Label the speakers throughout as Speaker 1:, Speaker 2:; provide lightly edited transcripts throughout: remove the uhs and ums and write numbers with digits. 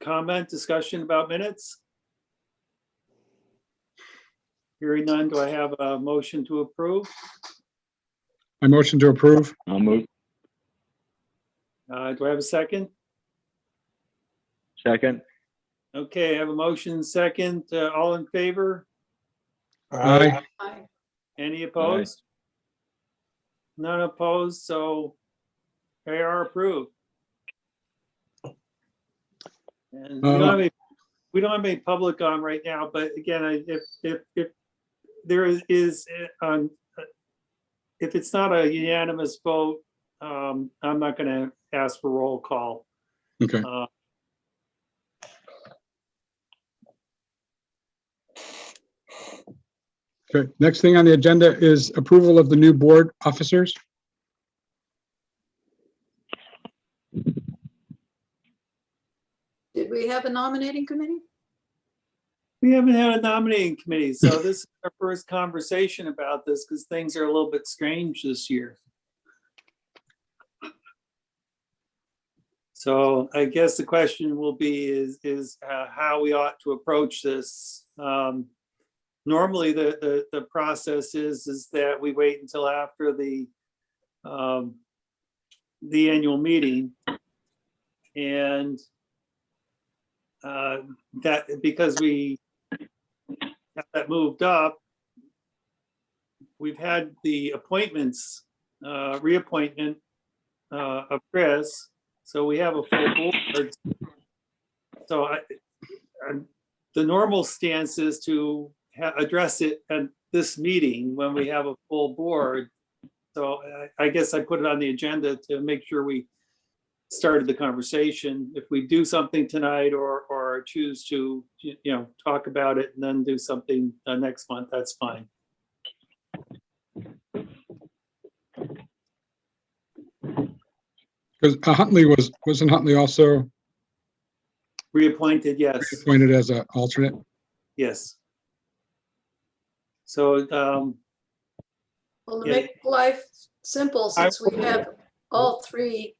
Speaker 1: comment, discussion about minutes? Hearing none, do I have a motion to approve?
Speaker 2: I motion to approve.
Speaker 3: I'll move.
Speaker 1: Do I have a second?
Speaker 3: Second.
Speaker 1: Okay, I have a motion second. All in favor?
Speaker 2: Aye.
Speaker 1: Any opposed? None opposed, so they are approved. And we don't have any public on right now, but again, if there is, if it's not a unanimous vote, I'm not gonna ask for roll call.
Speaker 2: Okay. Okay. Next thing on the agenda is approval of the new board officers.
Speaker 4: Did we have a nominating committee?
Speaker 1: We haven't had a nominating committee, so this is our first conversation about this because things are a little bit strange this year. So I guess the question will be is how we ought to approach this. Normally, the process is that we wait until after the annual meeting, and that because we got that moved up, we've had the appointments, reappointment of Chris, so we have a full board. So the normal stance is to address it at this meeting when we have a full board. So I guess I put it on the agenda to make sure we started the conversation. If we do something tonight or choose to, talk about it and then do something next month, that's fine.
Speaker 2: Because Huntley wasn't Huntley also
Speaker 1: Reappointed, yes,
Speaker 2: appointed as an alternate?
Speaker 1: yes. So,
Speaker 4: Well, to
Speaker 1: Yeah.
Speaker 4: make life simple, since we have all three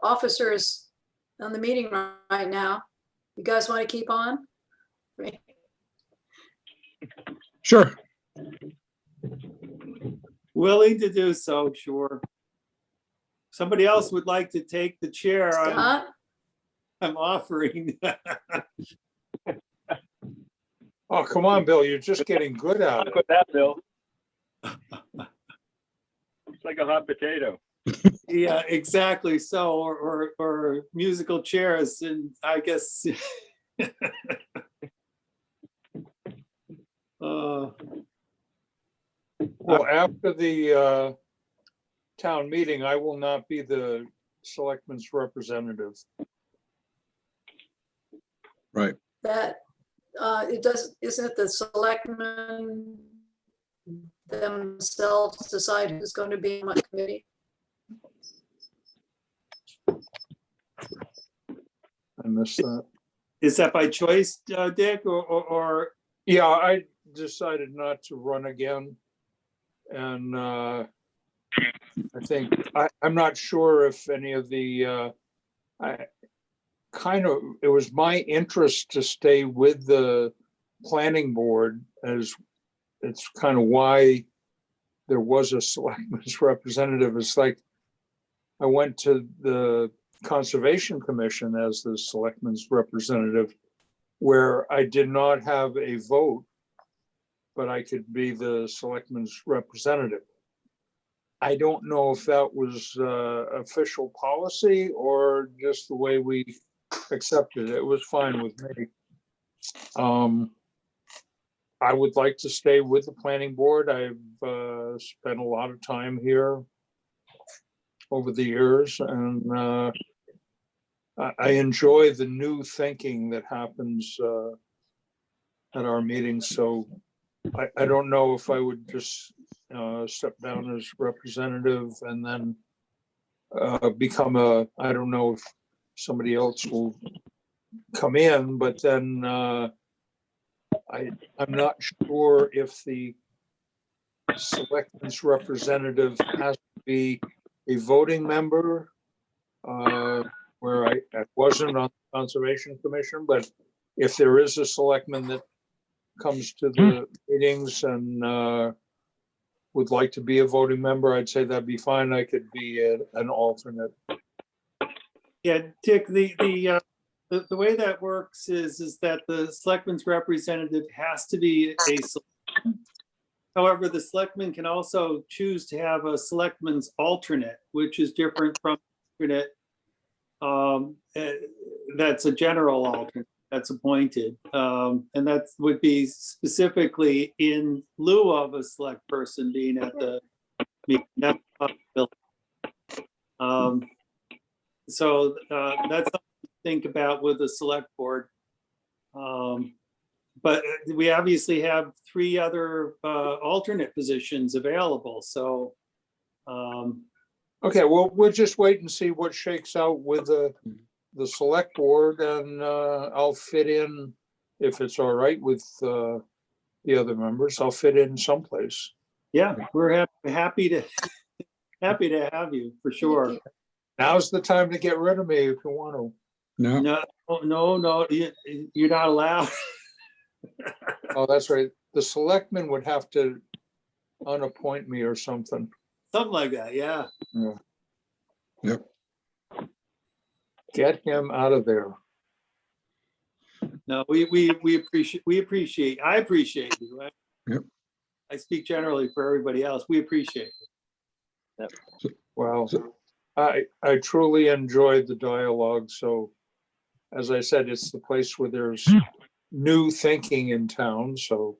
Speaker 4: officers on the meeting right now, you guys want to keep on?
Speaker 2: Sure.
Speaker 1: willing to do so, sure. Somebody else would like to take the chair.
Speaker 4: Scott?
Speaker 1: I'm offering.
Speaker 5: Oh, come on, Bill, you're just getting good at it.
Speaker 3: With that, Bill. It's like a hot potato.
Speaker 1: Yeah, exactly. So, or musical chairs, and I guess.
Speaker 5: Well, after the town meeting, I will not be the selectman's representative.
Speaker 2: Right.
Speaker 4: That, isn't it the selectmen themselves decide who's going to be on what committee?
Speaker 5: I missed that.
Speaker 1: Is that by choice, Dick, or
Speaker 5: Yeah, I decided not to run again. And I think, I'm not sure if any of the, it was my interest to stay with the planning board, as it's kind of why there was a selectman's representative. It's like I went to the Conservation Commission as the selectman's representative, where I did not have a vote, but I could be the selectman's representative. I don't know if that was official policy or just the way we accepted it. It was fine with me. I would like to stay with the planning board. I've spent a lot of time here over the years, and I enjoy the new thinking that happens at our meetings. So I don't know if I would just step down as representative and then become I don't know if somebody else will come in, but then I'm not sure if the selectmen's representative has to be a voting member. where I wasn't on the Conservation Commission, but if there is a selectman that comes to the meetings and would like to be a voting member, I'd say that'd be fine. I could be an alternate.
Speaker 1: Yeah, Dick, the way that works is that the selectman's representative has to be a selectman. However, the selectman can also choose to have a selectman's alternate, which is different from alternate. That's a general alternate that's appointed. And that would be specifically in lieu of a select person being at the meeting. That's a possibility. So that's something to think about with the select board. But we obviously have 3 other alternate positions available, so.
Speaker 5: Okay, well, we'll just wait and see what shakes out with the select board, and I'll fit in, if it's all right with the other members, I'll fit in someplace.
Speaker 1: Yeah, we're happy to have you, for sure.
Speaker 5: Now's the time to get rid of me if you want to.
Speaker 2: No,
Speaker 1: No, you're not allowed.
Speaker 5: Oh, that's right. The selectmen would have to unappoint me or something.
Speaker 1: Something like that, yeah.
Speaker 2: yep.
Speaker 5: Get him out of there.
Speaker 1: No, we appreciate, I appreciate you.
Speaker 2: Yep.
Speaker 1: I speak generally for everybody else. We appreciate it.
Speaker 5: Well, I truly enjoyed the dialogue. So as I said, it's the place where there's new thinking in town. So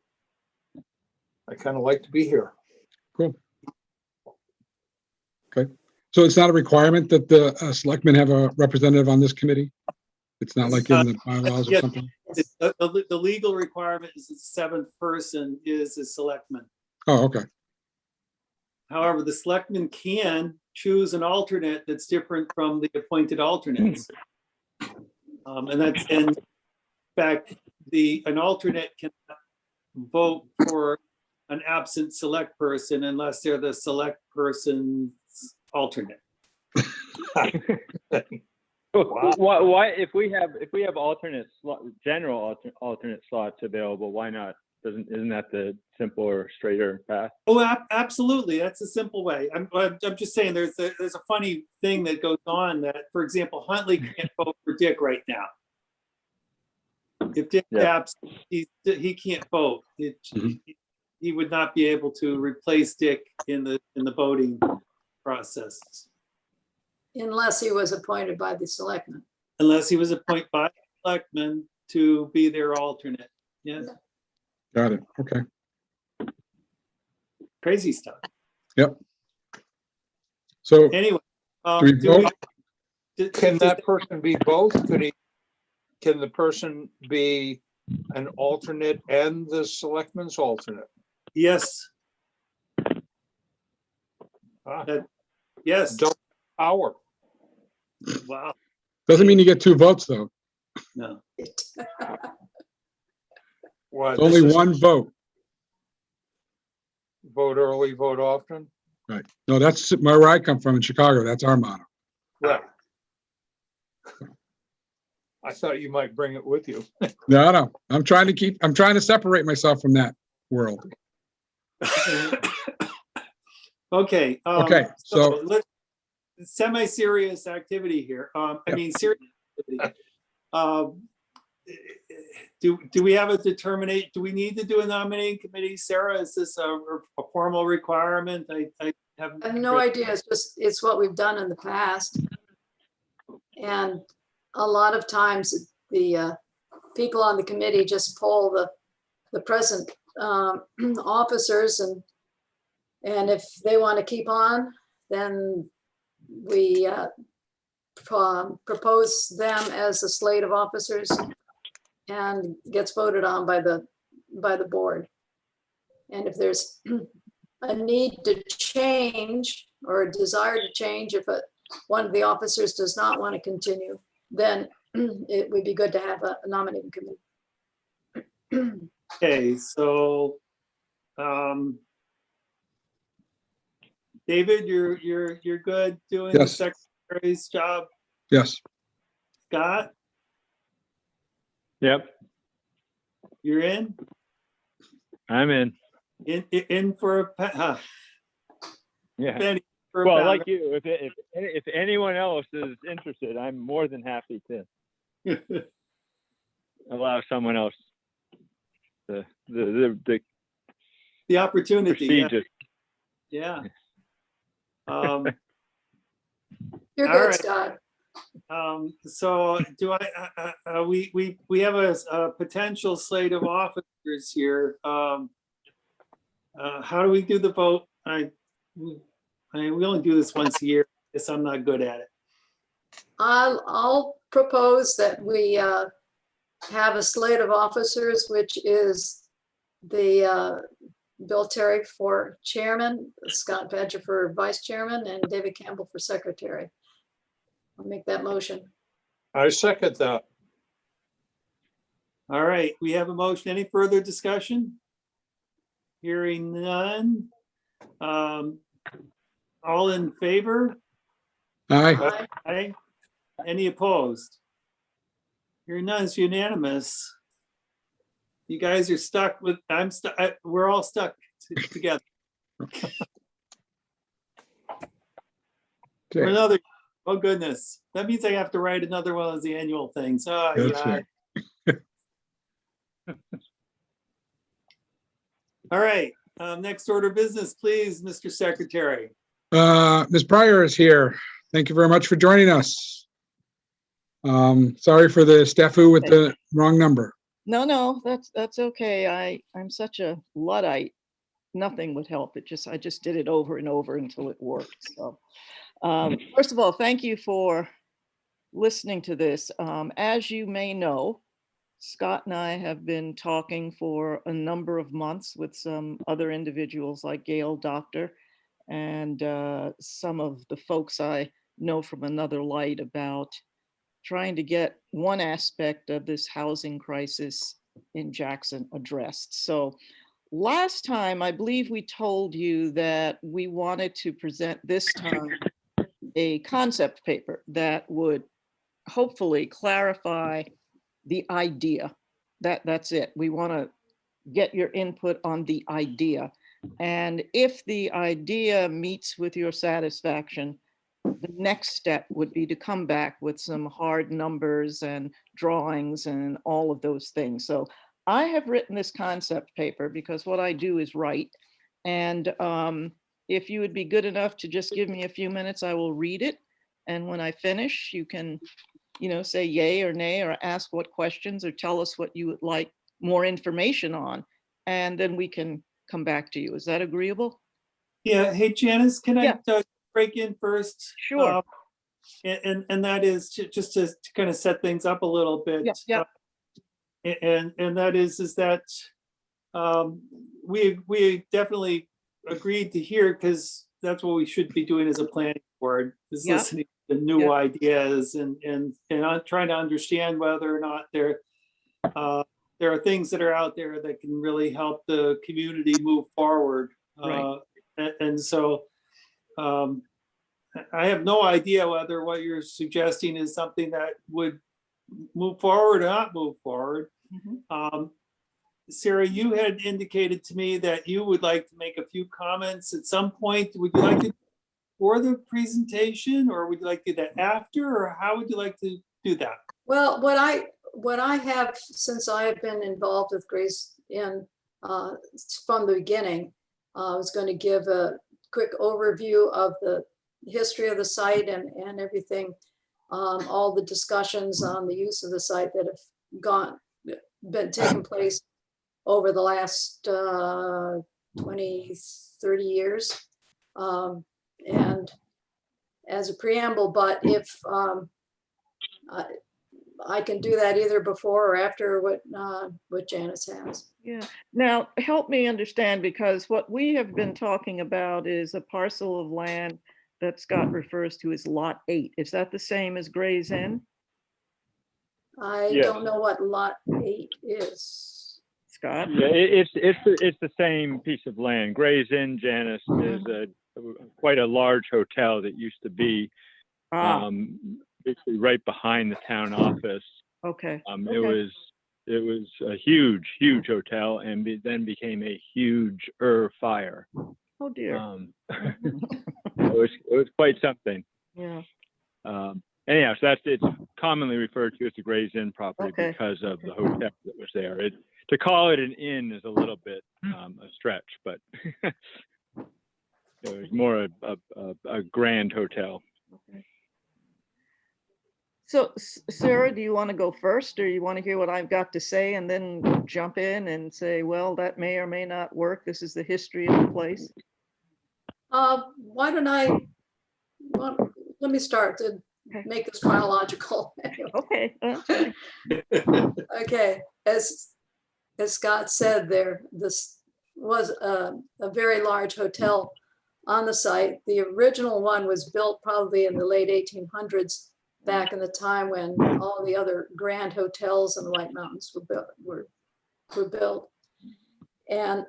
Speaker 5: I kind of like to be here.
Speaker 2: Cool. Okay, so it's not a requirement that the selectmen have a representative on this committee? It's not like in the bylaws or
Speaker 1: Yes.
Speaker 2: something?
Speaker 1: The legal requirement is the 7th person is a selectman.
Speaker 2: Oh, okay,
Speaker 1: However, the selectman can choose an alternate that's different from the appointed alternates. And that's, in fact, an alternate can vote for an absent select person unless they're the select person's alternate.
Speaker 3: Why, if we have alternate general alternate slots available, why not? Isn't that the simpler, straighter path?
Speaker 1: Oh, absolutely. That's a simple way. I'm just saying there's a funny thing that goes on that, for example, Huntley can't vote for Dick right now. If Dick's absent, he can't vote. He would not be able to replace Dick in the voting process
Speaker 4: Unless he was appointed by the selectmen.
Speaker 1: unless he was appointed by the selectmen to be their alternate. Yes,
Speaker 2: got it, okay.
Speaker 1: crazy stuff.
Speaker 2: So
Speaker 1: Anyway,
Speaker 2: do we
Speaker 1: do we-
Speaker 2: vote?
Speaker 5: Can that person be both? Can the person be an alternate and the selectman's alternate?
Speaker 1: Yes,
Speaker 5: Ah,
Speaker 1: yes.
Speaker 5: Double power.
Speaker 1: Wow.
Speaker 2: Doesn't mean you get 2 votes, though.
Speaker 1: No.
Speaker 5: What,
Speaker 2: It's only
Speaker 5: this is
Speaker 2: 1 vote.
Speaker 5: vote early, vote often?
Speaker 2: Right. No, that's where I come from in Chicago. That's our motto.
Speaker 5: Right. I thought you might bring it with you.
Speaker 2: No. I'm trying to separate myself from that world.
Speaker 1: Okay.
Speaker 2: Okay, so-
Speaker 1: Semi-serious activity here. I
Speaker 2: Yep.
Speaker 1: mean, serious activity. Do we have a do we need to do a nominating committee? Sarah, is this a formal requirement? I haven't.
Speaker 4: I have no idea. It's what we've done in the past. And a lot of times the people on the committee just poll the present officers, and if they want to keep on, then we propose them as a slate of officers and gets voted on by the board. And if there's a need to change or a desire to change, if one of the officers does not want to continue, then it would be good to have a nominating committee.
Speaker 1: Okay, so, David, you're good doing the
Speaker 2: Yes.
Speaker 1: secretary's job?
Speaker 2: Yes,
Speaker 1: Scott,
Speaker 3: Yep,
Speaker 1: you're in?
Speaker 3: I'm in.
Speaker 1: In for a,
Speaker 3: Yeah.
Speaker 1: penny for a
Speaker 3: Well,
Speaker 1: pound.
Speaker 3: like you, if anyone else is interested, I'm more than happy to allow someone else the
Speaker 1: The opportunity, yeah,
Speaker 3: procedure.
Speaker 1: yeah. Um,
Speaker 4: You're
Speaker 1: All
Speaker 4: good,
Speaker 1: right.
Speaker 4: Scott.
Speaker 1: So do we have a potential slate of officers here. How do we do the vote? We only do this once a year. Guess I'm not good at it.
Speaker 4: I'll propose that we have a slate of officers, which is the Bill Terry for chairman, Scott Badger for vice chairman, and David Campbell for secretary. I'll make that motion.
Speaker 5: I second that.
Speaker 1: All right, we have a motion. Any further discussion? Hearing none. All in favor?
Speaker 2: Aye.
Speaker 4: Aye.
Speaker 1: Aye. Any opposed? Hearing none, it's unanimous. You guys are stuck with, I'm stuck, we're all stuck together. For
Speaker 2: Okay,
Speaker 1: another, oh goodness, that means I have to write another one of the annual things. Oh,
Speaker 2: That's
Speaker 1: yeah. All right, next order of business, please, Mr. Secretary.
Speaker 2: Ms. Pryor is here. Thank you very much for joining us. Sorry for the snafu with the wrong number.
Speaker 6: No, that's okay. I'm such a Luddite. Nothing would help. I just did it over and over until it worked. So, first of all, thank you for listening to this. As you may know, Scott and I have been talking for a number of months with some other individuals like Gail Doctor and some of the folks I know from another light about trying to get one aspect of this housing crisis in Jackson addressed. So last time, I believe we told you that we wanted to present this time a concept paper that would hopefully clarify the idea. That's it. We want to get your input on the idea. And if the idea meets with your satisfaction, the next step would be to come back with some hard numbers and drawings and all of those things. So I have written this concept paper because what I do is write. And if you would be good enough to just give me a few minutes, I will read it. And when I finish, you can, say yay or nay, or ask what questions, or tell us what you would like more information on. And then we can come back to you. Is that agreeable?
Speaker 1: Yeah, hey Janice, can I
Speaker 6: Yeah.
Speaker 1: break in first?
Speaker 6: Sure.
Speaker 1: And that is just to kind of set things up a little bit.
Speaker 6: Yeah.
Speaker 1: And that is that we definitely agreed to hear, because that's what we should be doing as a planning board, is
Speaker 6: Yeah.
Speaker 1: listening to new
Speaker 6: Yeah.
Speaker 1: ideas and trying to understand whether or not there are things that are out there that can really help the community move forward.
Speaker 6: Right.
Speaker 1: And so I have no idea whether what you're suggesting is something that would move forward or not move forward.
Speaker 6: Mhm.
Speaker 1: Sarah, you had indicated to me that you would like to make a few comments at some point. Would you like to for the presentation, or would you like to do that after, or how would you like to do that?
Speaker 4: Well, what I have, since I have been involved with Grace Inn from the beginning, I was going to give a quick overview of the history of the site and everything, all the discussions on the use of the site that have been taking place over the last 20, 30 years. And as a preamble, but if I can do that either before or after what Janice has.
Speaker 6: Yeah. Now, help me understand, because what we have been talking about is a parcel of land that Scott refers to as Lot 8. Is that the same as Gray's Inn,
Speaker 4: I
Speaker 3: Yes.
Speaker 4: don't know what Lot 8 is.
Speaker 6: Scott?
Speaker 3: Yeah, it's the same piece of land. Gray's Inn, Janice, is quite a large hotel that used to be
Speaker 6: Ah,
Speaker 3: basically right behind the town office.
Speaker 6: Okay.
Speaker 3: It
Speaker 6: Okay.
Speaker 3: was a huge hotel, and then became a huge fire.
Speaker 6: Oh, dear.
Speaker 3: It
Speaker 6: Mhm.
Speaker 3: was quite something.
Speaker 6: Yeah.
Speaker 3: Anyhow, so it's commonly referred to as the Gray's Inn property
Speaker 6: Okay.
Speaker 3: because of the hotel that was there. To call it an inn is a little bit a stretch, but it was more a grand hotel.
Speaker 6: Okay. So Sarah, do you want to go first, or you want to hear what I've got to say and then jump in and say, well, that may or may not work. This is the history of the place.
Speaker 4: Why don't let me start to
Speaker 6: Okay.
Speaker 4: make this chronological.
Speaker 6: Okay. Fine.
Speaker 4: Okay, as Scott said there, this was a very large hotel on the site. The original one was built probably in the late 1800s, back in the time when all the other grand hotels in the White Mountains were built. And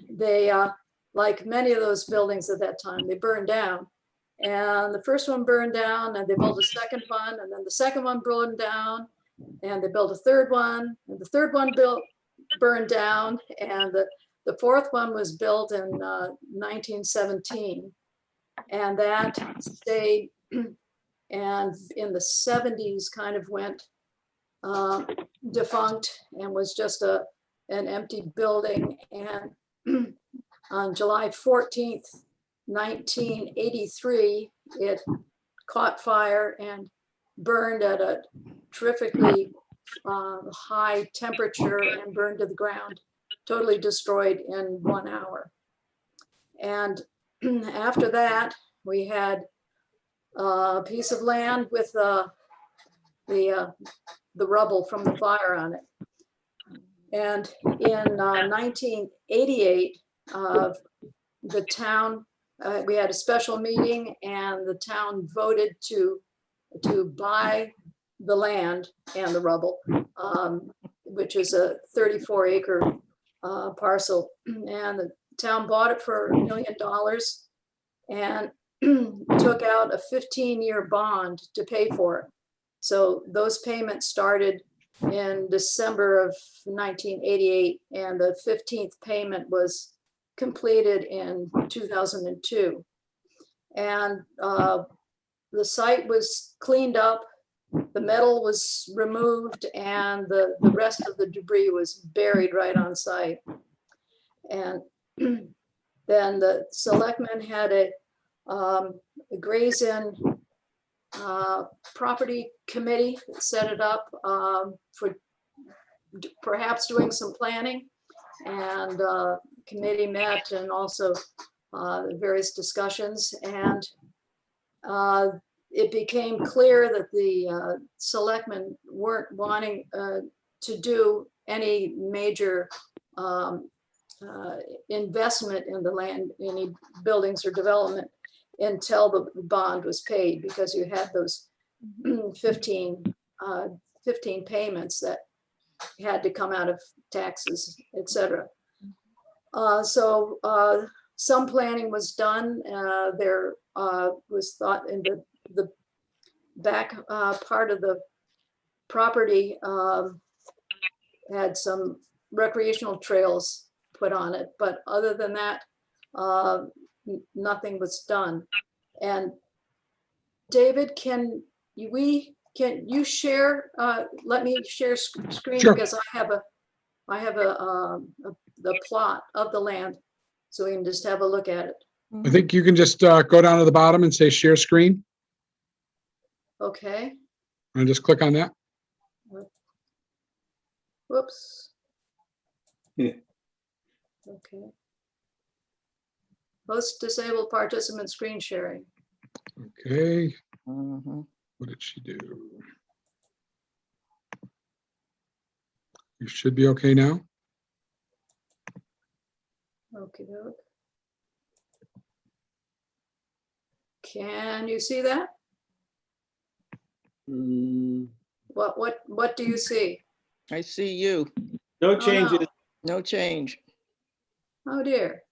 Speaker 4: they, like many of those buildings at that time, they burned down. And the first one burned down, and they built a second one, and then the second one burned down, and they built a third one, and the third one burned down, and the fourth one was built in 1917, and that stayed, and in the 70s kind of went defunct and was just an empty building. And on July 14th, 1983, it caught fire and burned at a terrifically high temperature and burned to the ground, totally destroyed in 1 hour. And after that, we had a piece of land with the rubble from the fire on it. And in 1988, the town, we had a special meeting, and the town voted to buy the land and the rubble, which is a 34-acre parcel. And the town bought it for $1 million and took out a 15-year bond to pay for it. So those payments started in December of 1988, and the 15th payment was completed in 2002. And the site was cleaned up, the metal was removed, and the rest of the debris was buried right on site. And then the selectmen had a Gray's Inn property committee, set it up for perhaps doing some planning. And committee met, and also various discussions, and it became clear that the selectmen weren't wanting to do any major investment in the land, any buildings or development, until the bond was paid, because you had those 15 payments that had to come out of taxes, etc. So some planning was done. There was thought in the back part of the property had some recreational trails put on it, but other than that, nothing was done. And David, can you share? Let me share screen.
Speaker 2: Sure.
Speaker 4: Because I have the plot of the land, so we can just have a look at it.
Speaker 2: I think you can just go down to the bottom and say share screen,
Speaker 4: Okay.
Speaker 2: and just click on that.
Speaker 4: Whoops.
Speaker 1: Yeah.
Speaker 4: Okay. Host disabled participant screen sharing.
Speaker 2: Okay,
Speaker 6: Mhm.
Speaker 2: what did she do? You should be okay now.
Speaker 4: Okay. Can you see that? What do you see?
Speaker 6: I see you.
Speaker 1: No
Speaker 4: Oh,
Speaker 1: changes.
Speaker 4: no.
Speaker 6: No change.
Speaker 4: Oh dear.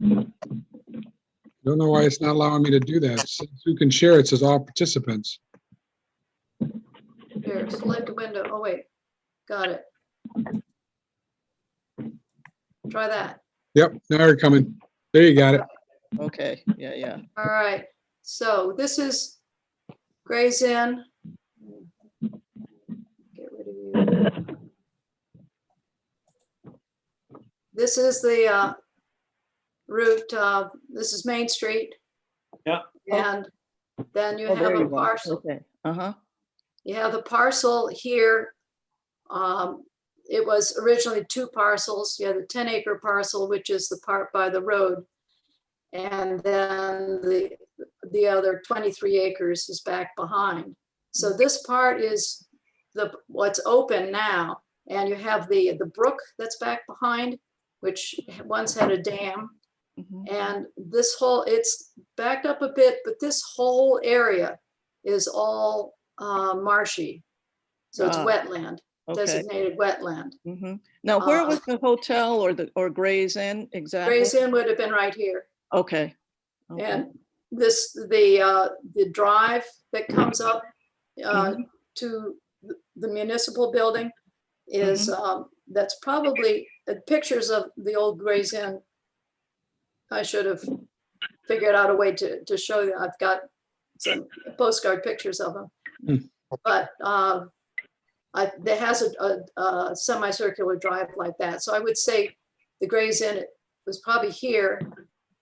Speaker 2: Don't know why it's not allowing me to do that. It says who can share? It says all participants.
Speaker 4: Here, select a window. Oh, wait. Got it. Try that.
Speaker 2: Yep, now you're coming. There you got it.
Speaker 6: Okay, yeah.
Speaker 4: All right. So this is Gray's Inn. Get rid of you. This is the route, this is Main Street.
Speaker 1: Yeah.
Speaker 4: And then you
Speaker 6: Oh, there
Speaker 4: have a
Speaker 6: you go.
Speaker 4: parcel.
Speaker 6: Okay, uh-huh.
Speaker 4: You have the parcel here. It was originally 2 parcels. You had the 10-acre parcel, which is the part by the road. And then the other 23 acres is back behind. So this part is what's open now. And you have the brook that's back behind, which once had a dam.
Speaker 6: Mhm.
Speaker 4: And this whole, it's backed up a bit, but this whole area is all marshy. So it's
Speaker 6: Ah,
Speaker 4: wetland,
Speaker 6: Okay.
Speaker 4: designated wetland.
Speaker 6: Mhm. Now, where
Speaker 4: Uh,
Speaker 6: was the hotel or Gray's Inn exactly?
Speaker 4: Gray's Inn would have been right here.
Speaker 6: Okay. Okay.
Speaker 4: And the drive that comes up to the municipal building is, that's probably pictures of the old Gray's Inn. I should have figured out a way to show you. I've got some postcard pictures of them. But there has a semicircular drive like that. So I would say the Gray's Inn was probably here.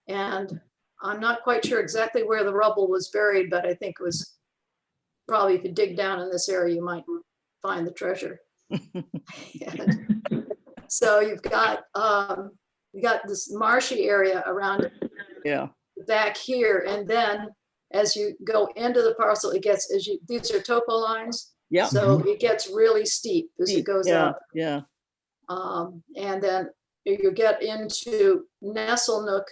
Speaker 4: And I'm not quite sure exactly where the rubble was buried, but I think it was probably, if you dig down in this area, you might find the treasure. And so you've got this marshy area around
Speaker 6: Yeah.
Speaker 4: back here. And then as you go into the parcel, it gets, these are topo lines.
Speaker 6: Yeah.
Speaker 4: So it gets really steep as it goes
Speaker 6: Yeah,
Speaker 4: up.
Speaker 6: yeah.
Speaker 4: And then you get into Nestle Nook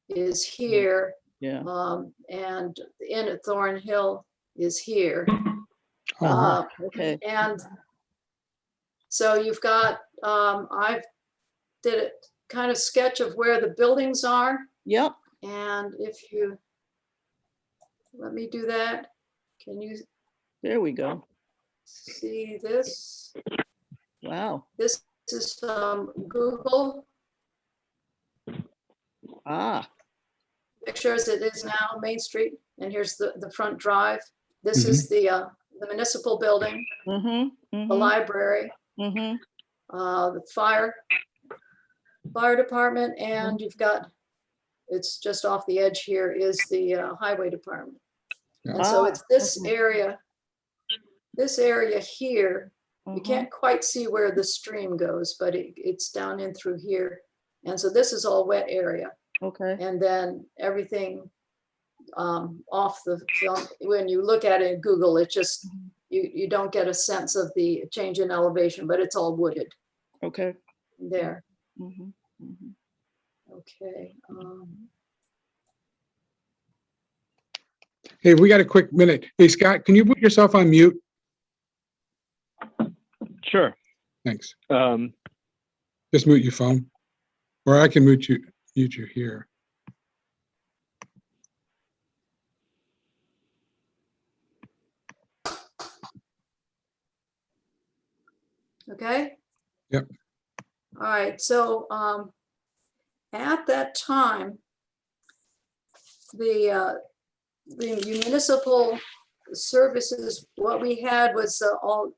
Speaker 4: is here.
Speaker 6: Yeah.
Speaker 4: And the Inn at Thornhill is here.
Speaker 2: Oh,
Speaker 6: Okay.
Speaker 4: And so you've got, I've did a kind of sketch of where the buildings are.
Speaker 6: Yep.
Speaker 4: And if you, let me do that. Can you
Speaker 6: There we go.
Speaker 4: see this?
Speaker 6: Wow.
Speaker 4: This is Google
Speaker 6: Ah,
Speaker 4: pictures. It is now Main Street. And here's the front drive. This is the municipal building,
Speaker 6: mm-hmm,
Speaker 4: the
Speaker 6: mm-hmm,
Speaker 4: library,
Speaker 6: mm-hmm.
Speaker 4: the fire department, and you've got, it's just off the edge here is the highway department. And so it's this area here. You can't quite see where the stream goes, but it's down in through here. And so this is all wet area.
Speaker 6: Okay.
Speaker 4: And then everything off the film, when you look at it in Google, it just, you don't get a sense of the change in elevation, but it's all wooded
Speaker 6: Okay.
Speaker 4: there.
Speaker 6: Mhm, mhm.
Speaker 4: Okay.
Speaker 2: hey, we got a quick minute. Hey, Scott, can you put yourself on mute?
Speaker 3: Sure.
Speaker 2: Thanks.
Speaker 3: Um,
Speaker 2: Just mute your phone. Or I can mute you here.
Speaker 4: Okay.
Speaker 2: Yep.
Speaker 4: All right, so at that time, the municipal services, what we had was all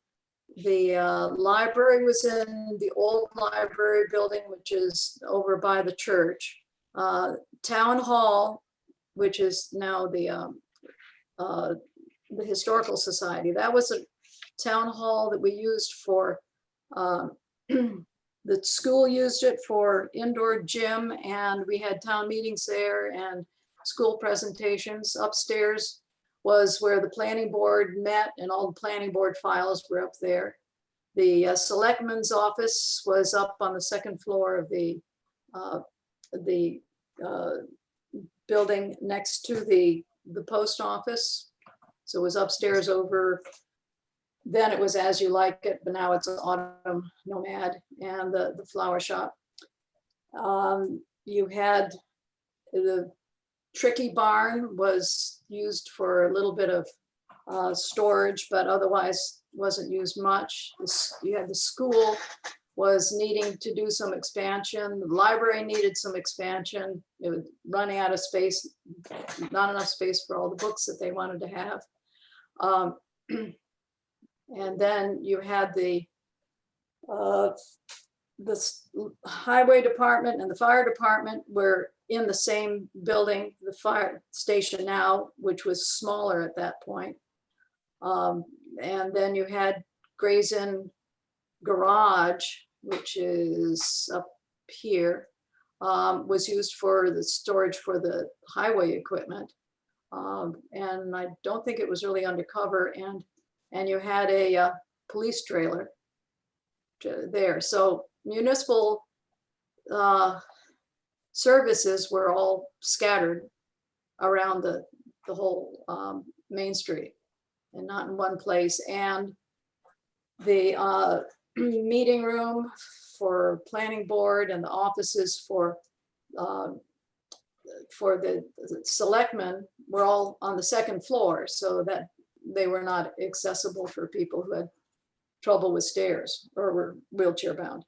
Speaker 4: the library was in the old library building, which is over by the church. Town hall, which is now the historical society. That was a town hall that we used for the school used it for indoor gym, and we had town meetings there and school presentations. Upstairs was where the planning board met, and all the planning board files were up there. The selectman's office was up on the second floor of the building next to the post office. So it was upstairs over, then it was As You Like It, but now it's Autumn Nomad and the flower shop. You had the Tricky Barn was used for a little bit of storage, but otherwise wasn't used much. You had the school was needing to do some expansion. The library needed some expansion. It was running out of space, not enough space for all the books that they wanted to have. And then you had the highway department and the fire department were in the same building, the fire station now, which was smaller at that point. And then you had Gray's Inn Garage, which is up here, was used for the storage for the highway equipment. And I don't think it was really undercover, and you had a police trailer there. So municipal services were all scattered around the whole Main Street and not in one place. And the meeting room for planning board and the offices for the selectmen were all on the second floor, so that they were not accessible for people who had trouble with stairs or were wheelchair bound.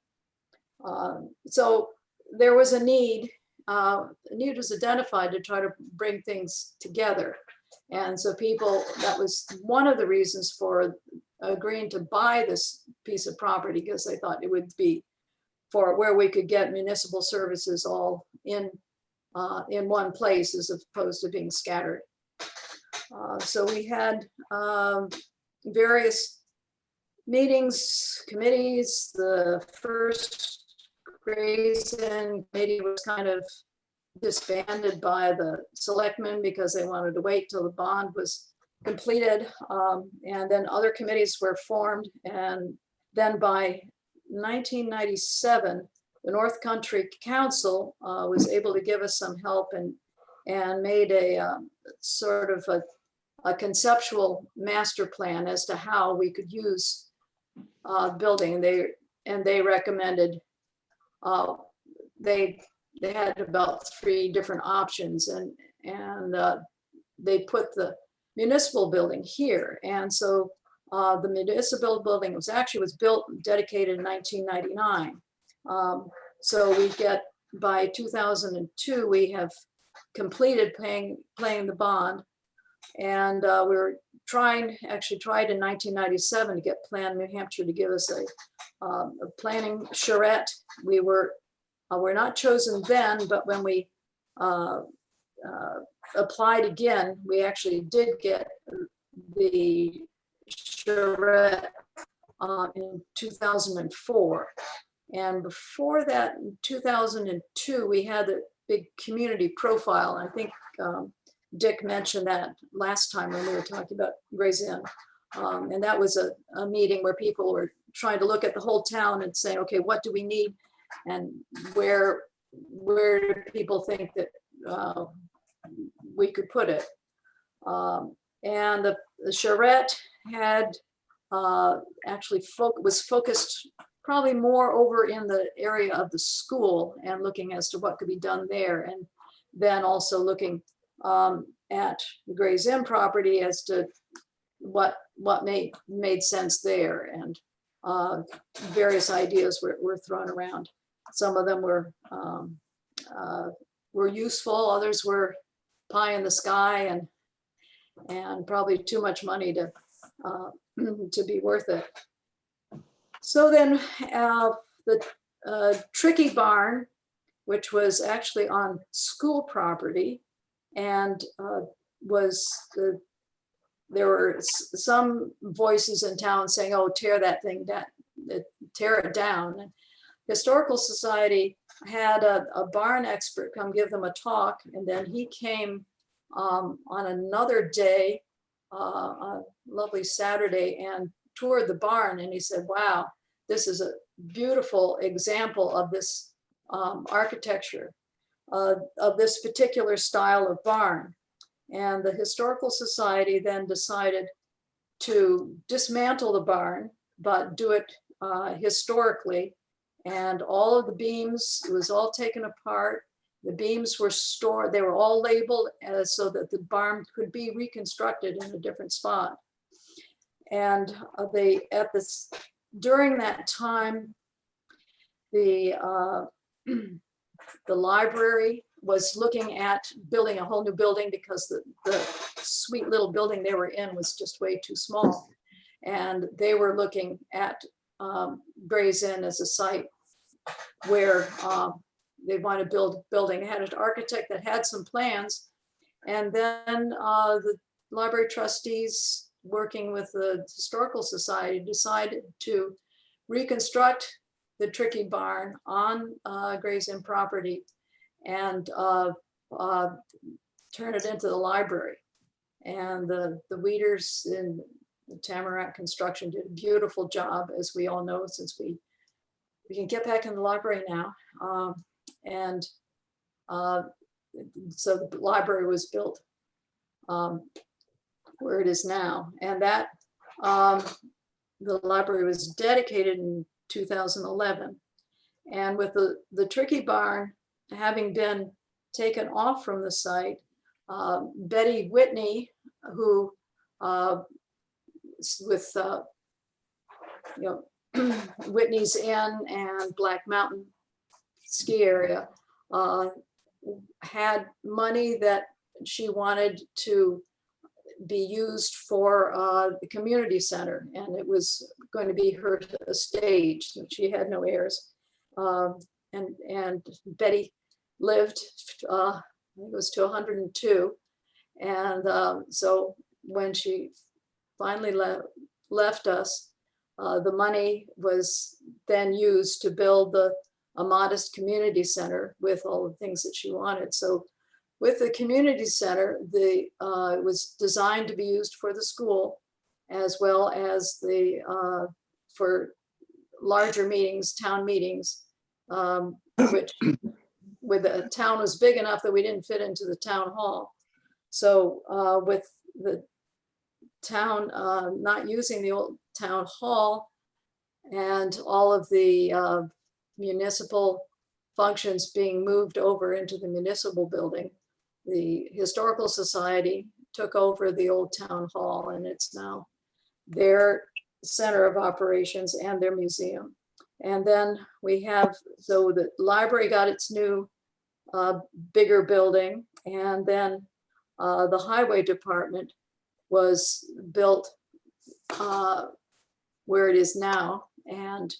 Speaker 4: So there was a need was identified to try to bring things together. And so that was one of the reasons for agreeing to buy this piece of property, because they thought it would be for where we could get municipal services all in one place as opposed to being scattered. So we had various meetings, committees. The first Gray's Inn committee was kind of disbanded by the selectmen because they wanted to wait till the bond was completed. And then other committees were formed. And then by 1997, the North Country Council was able to give us some help and made a sort of a conceptual master plan as to how we could use building. They recommended, they had about 3 different options, and they put the municipal building here. And so the municipal building was built, dedicated in 1999. So we get, by 2002, we have completed paying the bond. And we were tried in 1997 to get Plan New Hampshire to give us a planning charrette. We were not chosen then, but when we applied again, we actually did get the charrette in 2004. And before that, in 2002, we had a big community profile. I think Dick mentioned that last time when we were talking about Gray's Inn. And that was a meeting where people were trying to look at the whole town and saying, okay, what do we need? And where do people think that we could put it? And the charrette had was focused probably more over in the area of the school and looking as to what could be done there. And then also looking at the Gray's Inn property as to what made sense there. And various ideas were thrown around. Some of them were useful, others were pie in the sky and probably too much money to be worth it. So then the Tricky Barn, which was actually on school property, and there were some voices in town saying, oh, tear that thing down, tear it down. And Historical Society had a barn expert come give them a talk, and then he came on another day, a lovely Saturday, and toured the barn, and he said, wow, this is a beautiful example of this architecture, of this particular style of barn. And the Historical Society then decided to dismantle the barn, but do it historically. And all of the beams, it was all taken apart. The beams were stored, they were all labeled so that the barn could be reconstructed in a different spot. And they, at this, during that time, the the library was looking at building a whole new building because the sweet little building they were in was just way too small. And they were looking at Gray's Inn as a site where they want to build a building. They had an architect that had some plans. And then the library trustees, working with the Historical Society, decided to reconstruct the Tricky Barn on Gray's Inn property and turn it into the library. And the Weeders in the Tamarack Construction did a beautiful job, as we all know, since we can get back in the library now. So the library was built where it is now. And that the library was dedicated in 2011. And with the Tricky Barn having been taken off from the site, Betty Whitney, who with Whitney's Inn and Black Mountain ski area, had money that she wanted to be used for the community center, and it was going to be her stage. So she had no heirs, and Betty lived, I think it was to 102, and so when she finally left us, the money was then used to build a modest community center with all the things that she wanted. So with the community center, it was designed to be used for the school, as well as for larger meetings, town meetings, which with the town was big enough that we didn't fit into the town hall. So with the town not using the old town hall and all of the municipal functions being moved over into the municipal building, the Historical Society took over the old town hall, and it's now their center of operations and their museum. And then we have, so the library got its new bigger building, and then the highway department was built where it is now and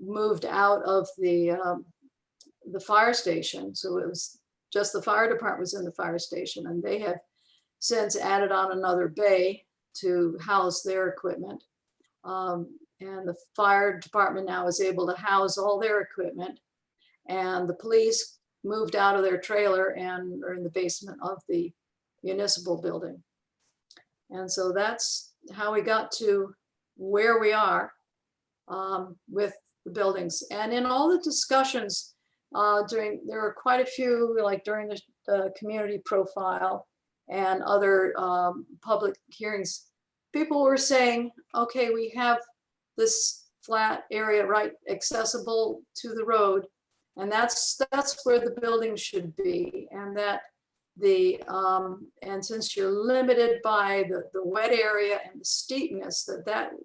Speaker 4: moved out of the fire station. So it was just the fire department was in the fire station, and they have since added on another bay to house their equipment. And the fire department now is able to house all their equipment, and the police moved out of their trailer and are in the basement of the municipal building. And so that's how we got to where we are with the buildings. And in all the discussions there were quite a few, like during the community profile and other public hearings, people were saying, okay, we have this flat area right accessible to the road, and that's where the building should be. And that and since you're limited by the wet area and the steepness,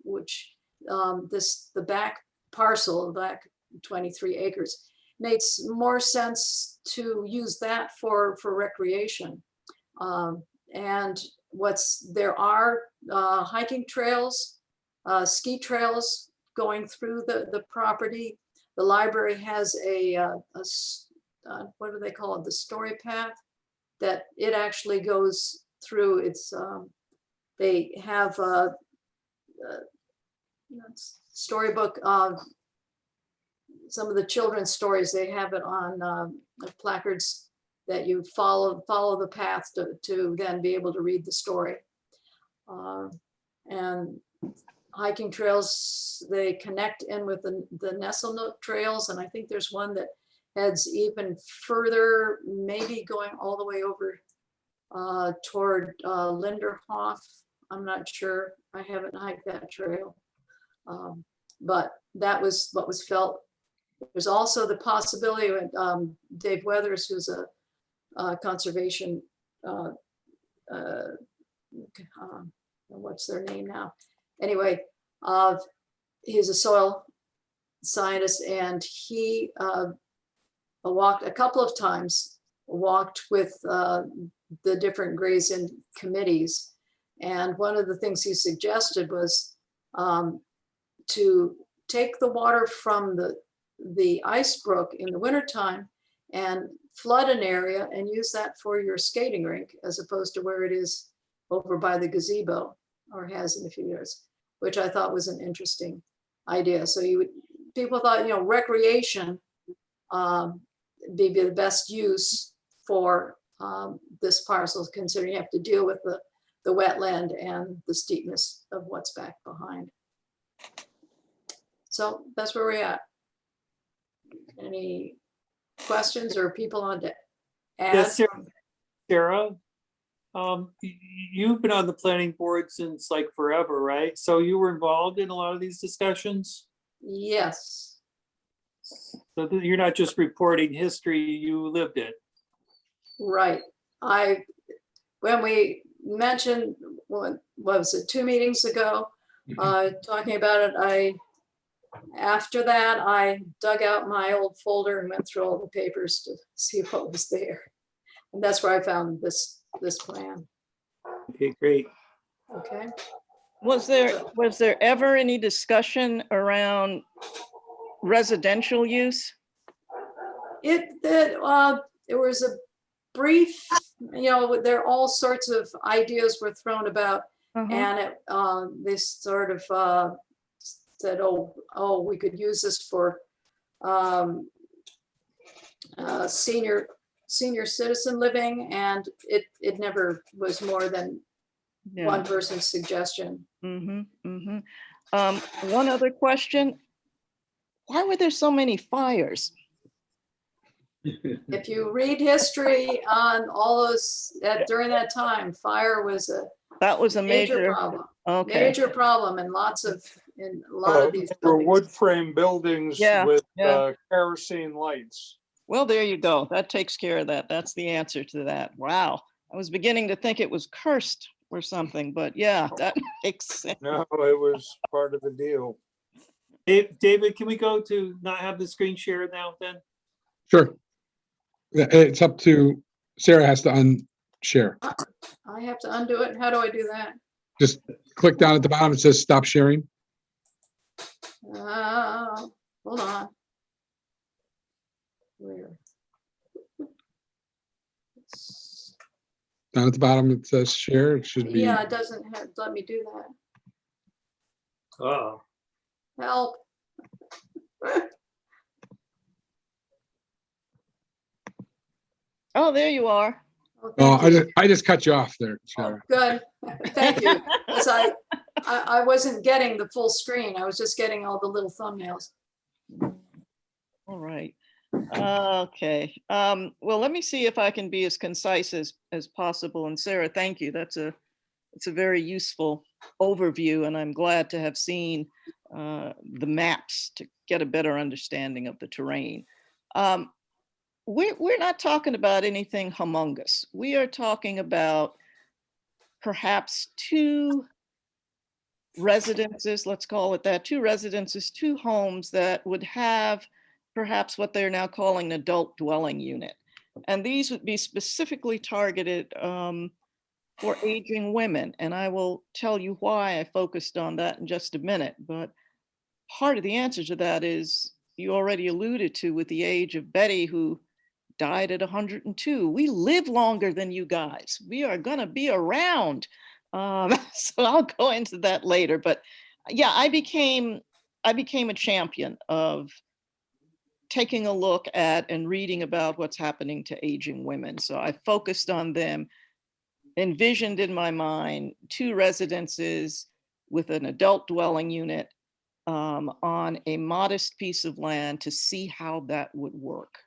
Speaker 4: which the back parcel, the back 23 acres, makes more sense to use that for recreation. And there are hiking trails, ski trails going through the property. The library has what do they call it? The story path that it actually goes through. It's they have storybook of some of the children's stories. They have it on placards that you follow the path to then be able to read the story. And hiking trails, they connect in with the Nestle Nook trails, and I think there's one that heads even further, maybe going all the way over toward Linderhof. I'm not sure. I haven't hiked that trail, but that was what was felt. There's also the possibility of Dave Weathers, who's a conservation, what's their name now? anyway, he's a soil scientist, and he walked a couple of times, walked with the different grazing committees. And one of the things he suggested was to take the water from the ice brook in the wintertime and flood an area and use that for your skating rink, as opposed to where it is over by the gazebo, or has in a few years, which I thought was an interesting idea. So people thought, recreation be the best use for this parcel, considering you have to deal with the wetland and the steepness of what's back behind. So that's where we're at. Any questions or people on to add?
Speaker 1: Yes, Sarah, you've been on the planning board since like forever, right? So you were involved in a lot of these discussions?
Speaker 4: Yes,
Speaker 1: So you're not just reporting history, you lived it.
Speaker 4: right. When we mentioned, what was it, 2 meetings ago, talking about it, after that, I dug out my old folder and went through all the papers to see what was there. And that's where I found this plan.
Speaker 1: Okay, great.
Speaker 4: Okay.
Speaker 6: Was there ever any discussion around residential use?
Speaker 4: There was a brief, there are all sorts of ideas were thrown about, and they sort of said, oh, we could use this for senior citizen living, and it never was more than
Speaker 6: Yeah.
Speaker 4: one person's suggestion.
Speaker 6: One other question. Why were there so many fires?
Speaker 4: If you read history on all those, during that time, fire was
Speaker 6: That was a
Speaker 4: major
Speaker 6: major,
Speaker 4: problem.
Speaker 6: okay.
Speaker 4: Major problem in a lot of these
Speaker 5: There were
Speaker 4: buildings.
Speaker 5: wood frame buildings
Speaker 6: Yeah,
Speaker 5: with
Speaker 6: yeah.
Speaker 5: kerosene lights.
Speaker 6: Well, there you go. That takes care of that. That's the answer to that. Wow. I was beginning to think it was cursed or something, but yeah, that makes sense.
Speaker 5: No, it was part of the deal.
Speaker 1: David, can we go to not have the screen share now then?
Speaker 2: Sure. Yeah, it's up to, Sarah has to unshare.
Speaker 4: I have to undo it. How do I do that?
Speaker 2: Just click down at the bottom. It says stop sharing.
Speaker 4: Hold on. Where?
Speaker 2: Down at the bottom, it says share. It should be.
Speaker 4: Yeah, it doesn't let me do that.
Speaker 1: Oh,
Speaker 4: Help.
Speaker 6: Oh, there you are.
Speaker 4: Oh,
Speaker 2: Oh,
Speaker 4: thank you.
Speaker 2: I just cut you off there, Sarah.
Speaker 4: Good. Thank you. 'Cause I wasn't getting the full screen. I was just getting all the little thumbnails.
Speaker 6: All right. Okay. Well, let me see if I can be as concise as possible. And Sarah, thank you. It's a very useful overview, and I'm glad to have seen the maps to get a better understanding of the terrain. We're not talking about anything humongous. We are talking about perhaps 2 residences, let's call it that, 2 residences, 2 homes that would have perhaps what they're now calling an adult dwelling unit. And these would be specifically targeted for aging women. And I will tell you why I focused on that in just a minute. But part of the answer to that is you already alluded to with the age of Betty, who died at 102. We live longer than you guys. We are going to be around. So I'll go into that later. But yeah, I became a champion of taking a look at and reading about what's happening to aging women. So I focused on them, envisioned in my mind 2 residences with an adult dwelling unit on a modest piece of land to see how that would work.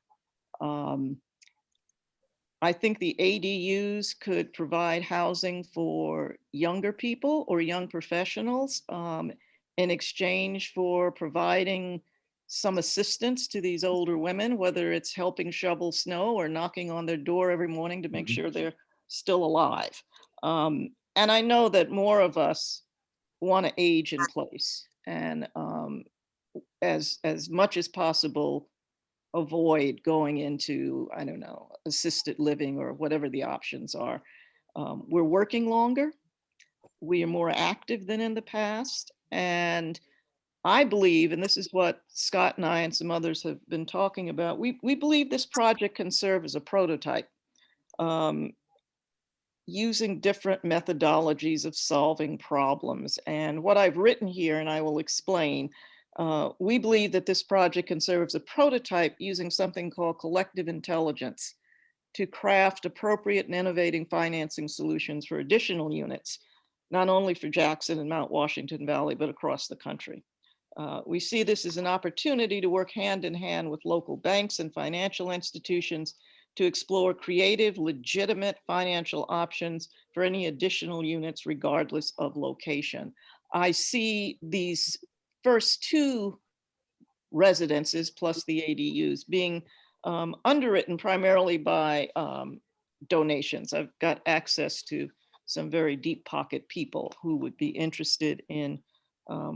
Speaker 6: I think the ADUs could provide housing for younger people or young professionals in exchange for providing some assistance to these older women, whether it's helping shovel snow or knocking on their door every morning to make sure they're still alive. And I know that more of us want to age in place and as much as possible avoid going into, I don't know, assisted living or whatever the options are. We're working longer. We are more active than in the past. And I believe, and this is what Scott and I and some others have been talking about, we believe this project can serve as a prototype, using different methodologies of solving problems. And what I've written here, and I will explain, we believe that this project can serve as a prototype using something called collective intelligence to craft appropriate and innovating financing solutions for additional units, not only for Jackson and Mount Washington Valley, but across the country. We see this as an opportunity to work hand in hand with local banks and financial institutions to explore creative, legitimate financial options for any additional units, regardless of location. I see these first two residences plus the ADUs being underwritten primarily by donations. I've got access to some very deep pocket people who would be interested in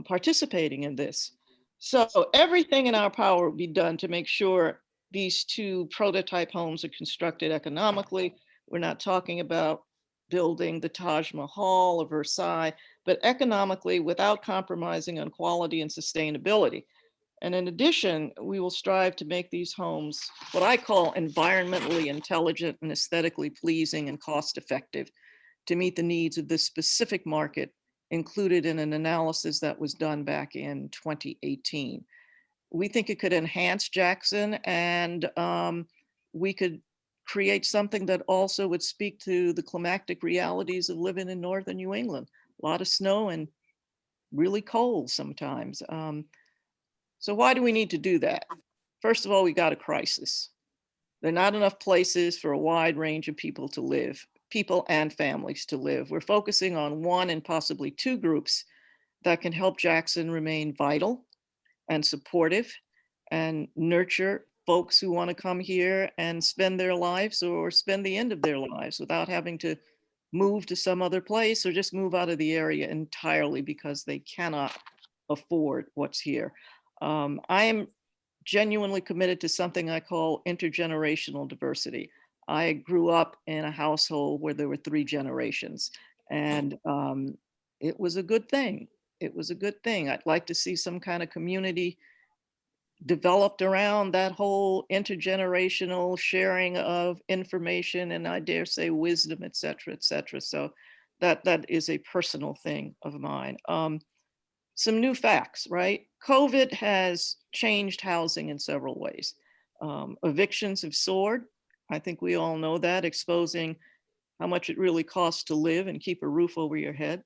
Speaker 6: participating in this. So everything in our power will be done to make sure these two prototype homes are constructed economically. We're not talking about building the Taj Mahal or Versailles, but economically without compromising on quality and sustainability. And in addition, we will strive to make these homes what I call environmentally intelligent and aesthetically pleasing and cost effective to meet the needs of this specific market included in an analysis that was done back in 2018. We think it could enhance Jackson, and we could create something that also would speak to the climatic realities of living in northern New England. A lot of snow and really cold sometimes. So why do we need to do that? First of all, we got a crisis. There are not enough places for a wide range of people to live, people and families to live. We're focusing on one and possibly two groups that can help Jackson remain vital and supportive and nurture folks who want to come here and spend their lives or spend the end of their lives without having to move to some other place or just move out of the area entirely because they cannot afford what's here. I am genuinely committed to something I call intergenerational diversity. I grew up in a household where there were 3 generations, and it was a good thing. It was a good thing. I'd like to see some kind of community developed around that whole intergenerational sharing of information and, I dare say, wisdom, et cetera, et cetera. So that is a personal thing of mine. Some new facts, right? COVID has changed housing in several ways. Evictions have soared. I think we all know that, exposing how much it really costs to live and keep a roof over your head,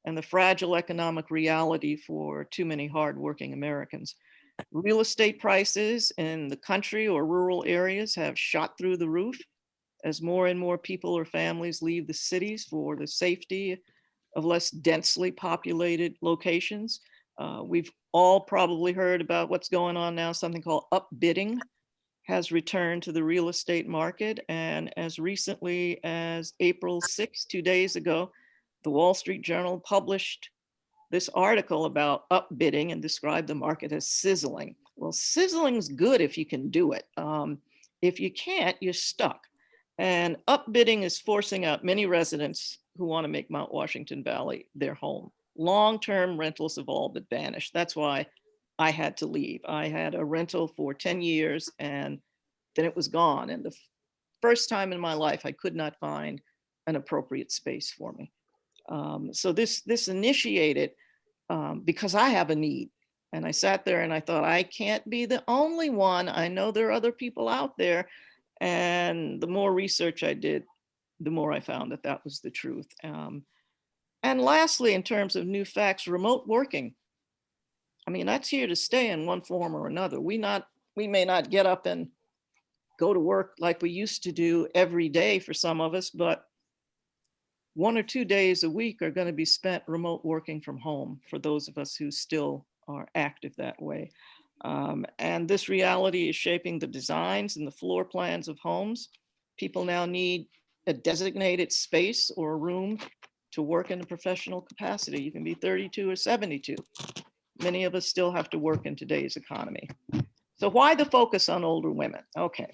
Speaker 6: and the fragile economic reality for too many hardworking Americans. Real estate prices in the country or rural areas have shot through the roof as more and more people or families leave the cities for the safety of less densely populated locations. We've all probably heard about what's going on now. Something called upbidding has returned to the real estate market. And as recently as April 6, 2 days ago, the Wall Street Journal published this article about upbidding and described the market as sizzling. Well, sizzling's good if you can do it. If you can't, you're stuck. And upbidding is forcing out many residents who want to make Mount Washington Valley their home. Long-term rentals have all but vanished. That's why I had to leave. I had a rental for 10 years and then it was gone. And the first time in my life, I could not find an appropriate space for me. So this initiated because I have a need. And I sat there and I thought, I can't be the only one. I know there are other people out there. And the more research I did, the more I found that that was the truth. And lastly, in terms of new facts, remote working. I mean, that's here to stay in one form or another. We may not get up and go to work like we used to do every day for some of us, but 1 or 2 days a week are going to be spent remote working from home for those of us who still are active that way. And this reality is shaping the designs and the floor plans of homes. People now need a designated space or a room to work in a professional capacity. You can be 32 or 72. Many of us still have to work in today's economy. So why the focus on older women? Okay.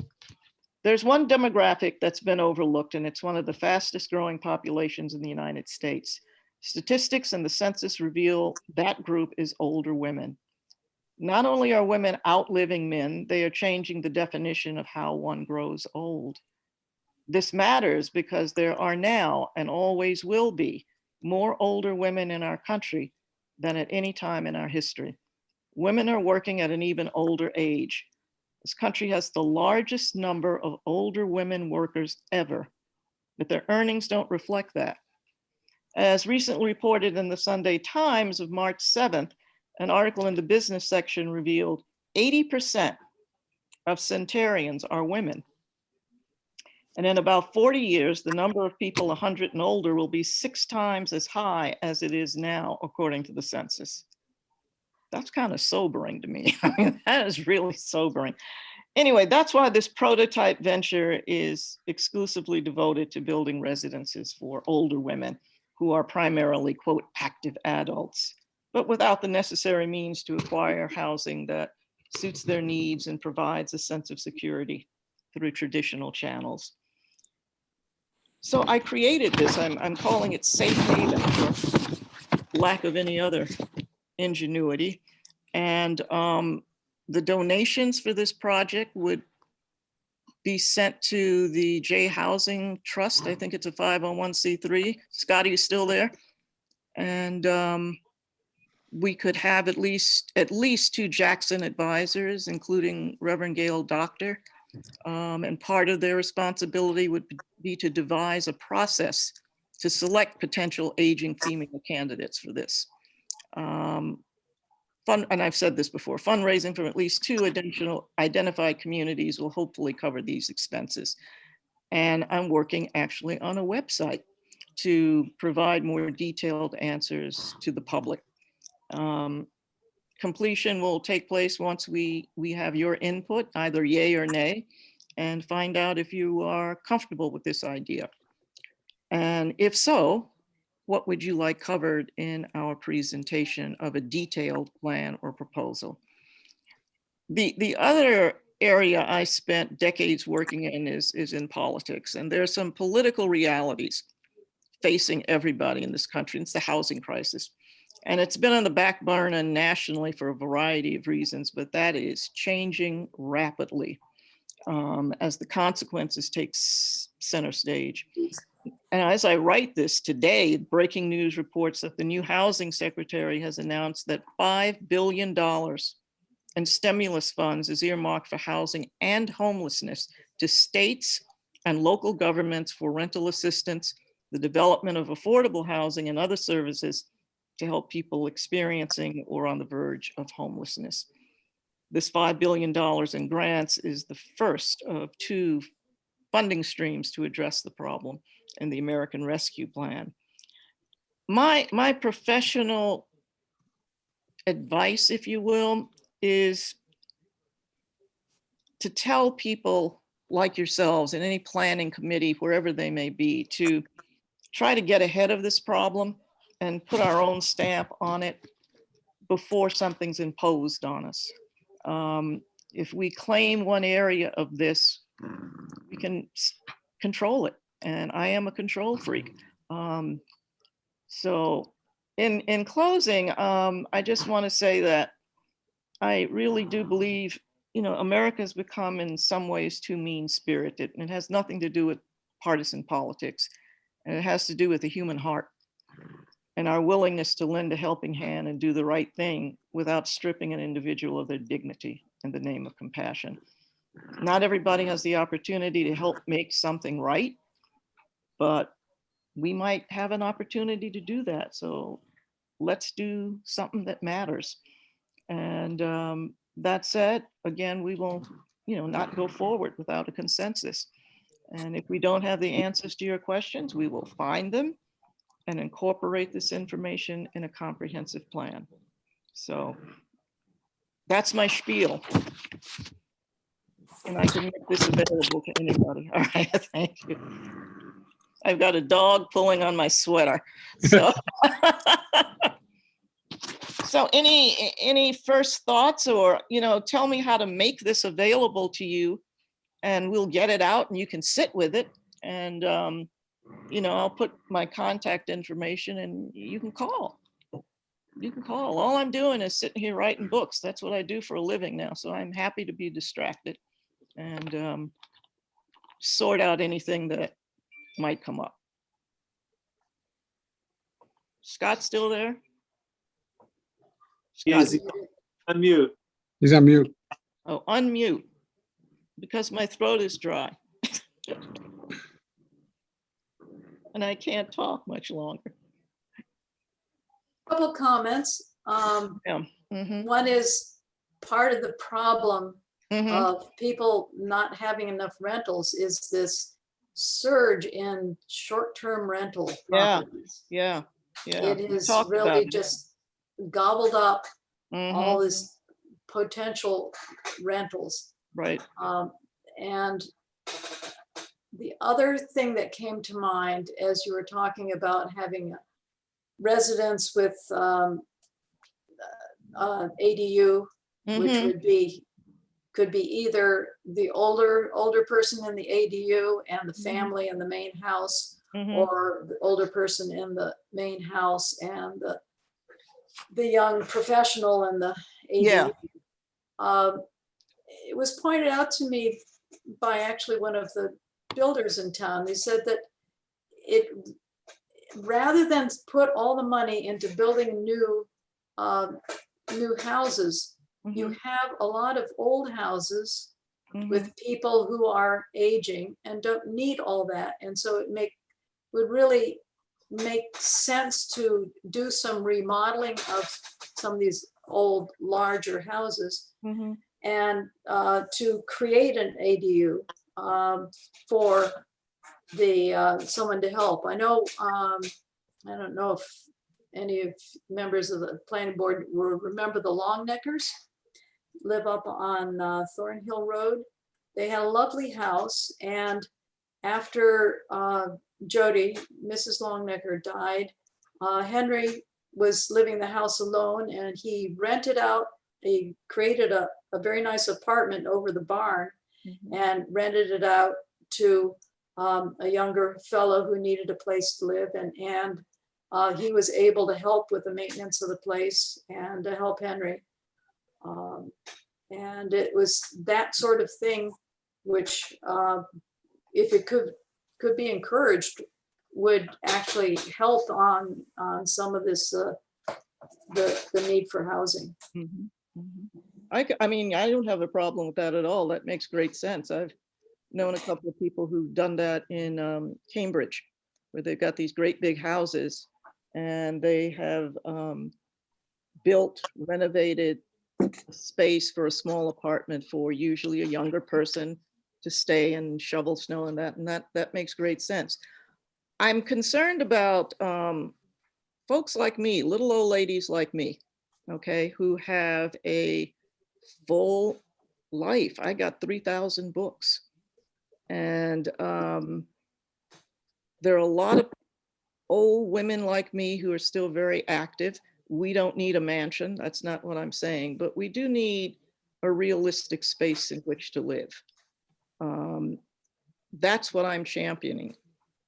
Speaker 6: There's one demographic that's been overlooked, and it's one of the fastest growing populations in the United States. Statistics and the census reveal that group is older women. Not only are women outliving men, they are changing the definition of how one grows old. This matters because there are now and always will be more older women in our country than at any time in our history. Women are working at an even older age. This country has the largest number of older women workers ever, but their earnings don't reflect that. As recently reported in the Sunday Times of March 7th, an article in the business section revealed 80% of centenarians are women. And in about 40 years, the number of people 100 and older will be 6 times as high as it is now, according to the census. That's kind of sobering to me. I mean, that is really sobering. Anyway, that's why this prototype venture is exclusively devoted to building residences for older women who are primarily, quote, active adults, but without the necessary means to acquire housing that suits their needs and provides a sense of security through traditional channels. So I created this, I'm calling it Safe Haven for lack of any other ingenuity. And the donations for this project would be sent to the J Housing Trust. I think it's a 501c3. Scotty is still there. And we could have at least 2 Jackson advisors, including Reverend Gail Doctor. And part of their responsibility would be to devise a process to select potential aging female candidates for this. And I've said this before, fundraising from at least 2 additional identified communities will hopefully cover these expenses. And I'm working actually on a website to provide more detailed answers to the public. Completion will take place once we have your input, either yay or nay, and find out if you are comfortable with this idea. And if so, what would you like covered in our presentation of a detailed plan or proposal? The other area I spent decades working in is in politics, and there's some political realities facing everybody in this country. It's the housing crisis. And it's been on the back burner nationally for a variety of reasons, but that is changing rapidly as the consequences take center stage. And as I write this today, breaking news reports that the new housing secretary has announced that $5 billion in stimulus funds is earmarked for housing and homelessness to states and local governments for rental assistance, the development of affordable housing and other services to help people experiencing or on the verge of homelessness. This $5 billion in grants is the first of 2 funding streams to address the problem in the American Rescue Plan. My professional advice, if you will, is to tell people like yourselves in any planning committee, wherever they may be, to try to get ahead of this problem and put our own stamp on it before something's imposed on us. If we claim one area of this, we can control it. And I am a control freak. So in closing, I just want to say that I really do believe, America's become in some ways too mean-spirited, and it has nothing to do with partisan politics. And it has to do with the human heart and our willingness to lend a helping hand and do the right thing without stripping an individual of their dignity in the name of compassion. Not everybody has the opportunity to help make something right, but we might have an opportunity to do that. So let's do something that matters. And that said, again, we will, not go forward without a consensus. And if we don't have the answers to your questions, we will find them and incorporate this information in a comprehensive plan. So that's my spiel. And I can make this available to anybody. All right, thank you. I've got a dog pulling on my sweater. So, so any first thoughts, or, tell me how to make this available to you, and we'll get it out and you can sit with it. And, I'll put my contact information and you can call. You can call. All I'm doing is sitting here writing books. That's what I do for a living now. So I'm happy to be distracted and sort out anything that might come up. Scott still there?
Speaker 1: Yes,
Speaker 6: Scott,
Speaker 1: unmute.
Speaker 2: He's on mute.
Speaker 6: oh, unmute, because my throat is dry. And I can't talk much longer.
Speaker 4: Couple comments.
Speaker 6: Yeah. Mhm,
Speaker 4: One is part of the problem
Speaker 6: mhm.
Speaker 4: of people not having enough rentals is this surge in short-term rental
Speaker 6: Yeah.
Speaker 4: properties.
Speaker 6: Yeah, yeah.
Speaker 4: It
Speaker 6: we
Speaker 4: has
Speaker 6: talked about
Speaker 4: really
Speaker 6: it.
Speaker 4: just gobbled up
Speaker 6: Mhm,
Speaker 4: all this potential rentals.
Speaker 6: right.
Speaker 4: And the other thing that came to mind as you were talking about having residents with ADU, which
Speaker 6: Mhm,
Speaker 4: could be either the older person in the ADU and the
Speaker 6: Mhm.
Speaker 4: family in the main house,
Speaker 6: mhm.
Speaker 4: or the older person in the main house and the young professional in the
Speaker 6: Yeah.
Speaker 4: ADU. It was pointed out to me by actually one of the builders in town. They said that rather than put all the money into building new houses, you
Speaker 6: Mhm,
Speaker 4: have a lot of old houses
Speaker 6: mhm.
Speaker 4: with people who are aging and don't need all that. And so it would really make sense to do some remodeling of some of these old, larger houses
Speaker 6: Mhm.
Speaker 4: and to create an ADU for someone to help. I know, I don't know if any of members of the planning board will remember the Longneckers, live up on Thornhill Road. They had a lovely house, and after Jody, Mrs. Longnecker, died, Henry was living in the house alone, and he rented out, he created a very nice apartment over the barn
Speaker 6: Mhm.
Speaker 4: and rented it out to a younger fellow who needed a place to live, and he was able to help with the maintenance of the place and to help Henry. And it was that sort of thing, which if it could be encouraged, would actually help on some of this, the need for housing.
Speaker 6: Mhm, mhm. I mean, I don't have a problem with that at all. That makes great sense. I've known a couple of people who've done that in Cambridge, where they've got these great big houses and they have built, renovated space for a small apartment for usually a younger person to stay and shovel snow and that makes great sense. I'm concerned about folks like me, little old ladies like me, okay, who have a full life. I got 3,000 books. And there are a lot of old women like me who are still very active. We don't need a mansion. That's not what I'm saying, but we do need a realistic space in which to live. That's what I'm championing.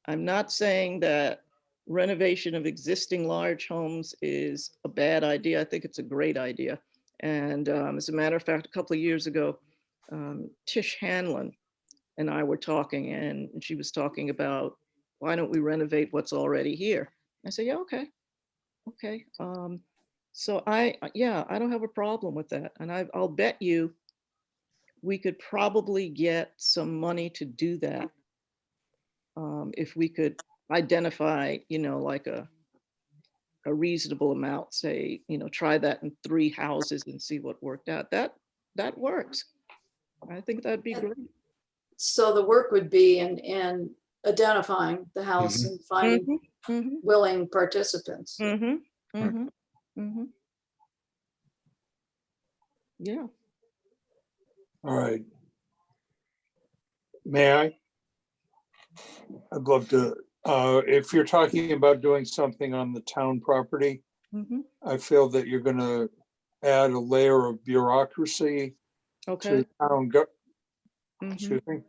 Speaker 6: I'm not saying that renovation of existing large homes is a bad idea. I think it's a great idea. And as a matter of fact, a couple of years ago, Tish Hanlon and I were talking, and she was talking about, why don't we renovate what's already here? I said, yeah, okay. Okay. So yeah, I don't have a problem with that. And I'll bet you we could probably get some money to do that. If we could identify, like a reasonable amount, say, try that in 3 houses and see what worked out. That works. I think that'd be great.
Speaker 4: So the work would be in identifying the house and finding
Speaker 6: Mhm, mhm,
Speaker 4: willing participants.
Speaker 6: mhm, mhm, mhm. Yeah.
Speaker 5: All right. May I? I'd love to If you're talking about doing something on the town property,
Speaker 6: Mhm.
Speaker 5: I feel that you're gonna add a layer of bureaucracy
Speaker 6: Okay.
Speaker 5: to town go,
Speaker 6: Mhm.
Speaker 5: excuse me,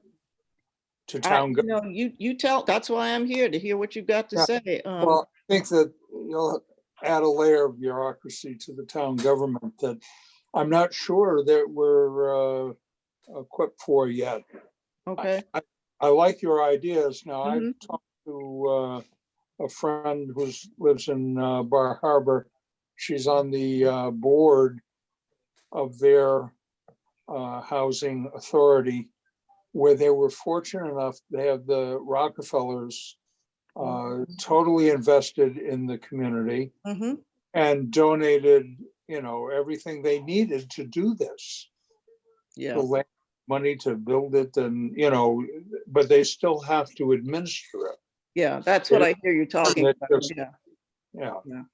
Speaker 5: to
Speaker 6: I,
Speaker 5: town.
Speaker 6: you know, you tell, that's why I'm here, to hear what you've got to
Speaker 5: Yeah,
Speaker 6: say.
Speaker 5: Well, I think that you'll add a layer of bureaucracy to the town government that I'm not sure that we're equipped for yet.
Speaker 6: Okay.
Speaker 5: I like your ideas. Now, I've
Speaker 6: Mhm.
Speaker 5: talked to a friend lives in Bar Harbor. She's on the board of their housing authority, where they were fortunate enough, they have the Rockefellers totally invested in the community
Speaker 6: Mhm.
Speaker 5: and donated, everything they needed to do this. The
Speaker 6: Yeah.
Speaker 5: land, money to build it and, but they still have to administer it.
Speaker 6: Yeah. That's what I hear you talking
Speaker 5: That
Speaker 6: about.
Speaker 5: just-
Speaker 6: Yeah.
Speaker 5: Yeah.
Speaker 6: Yeah.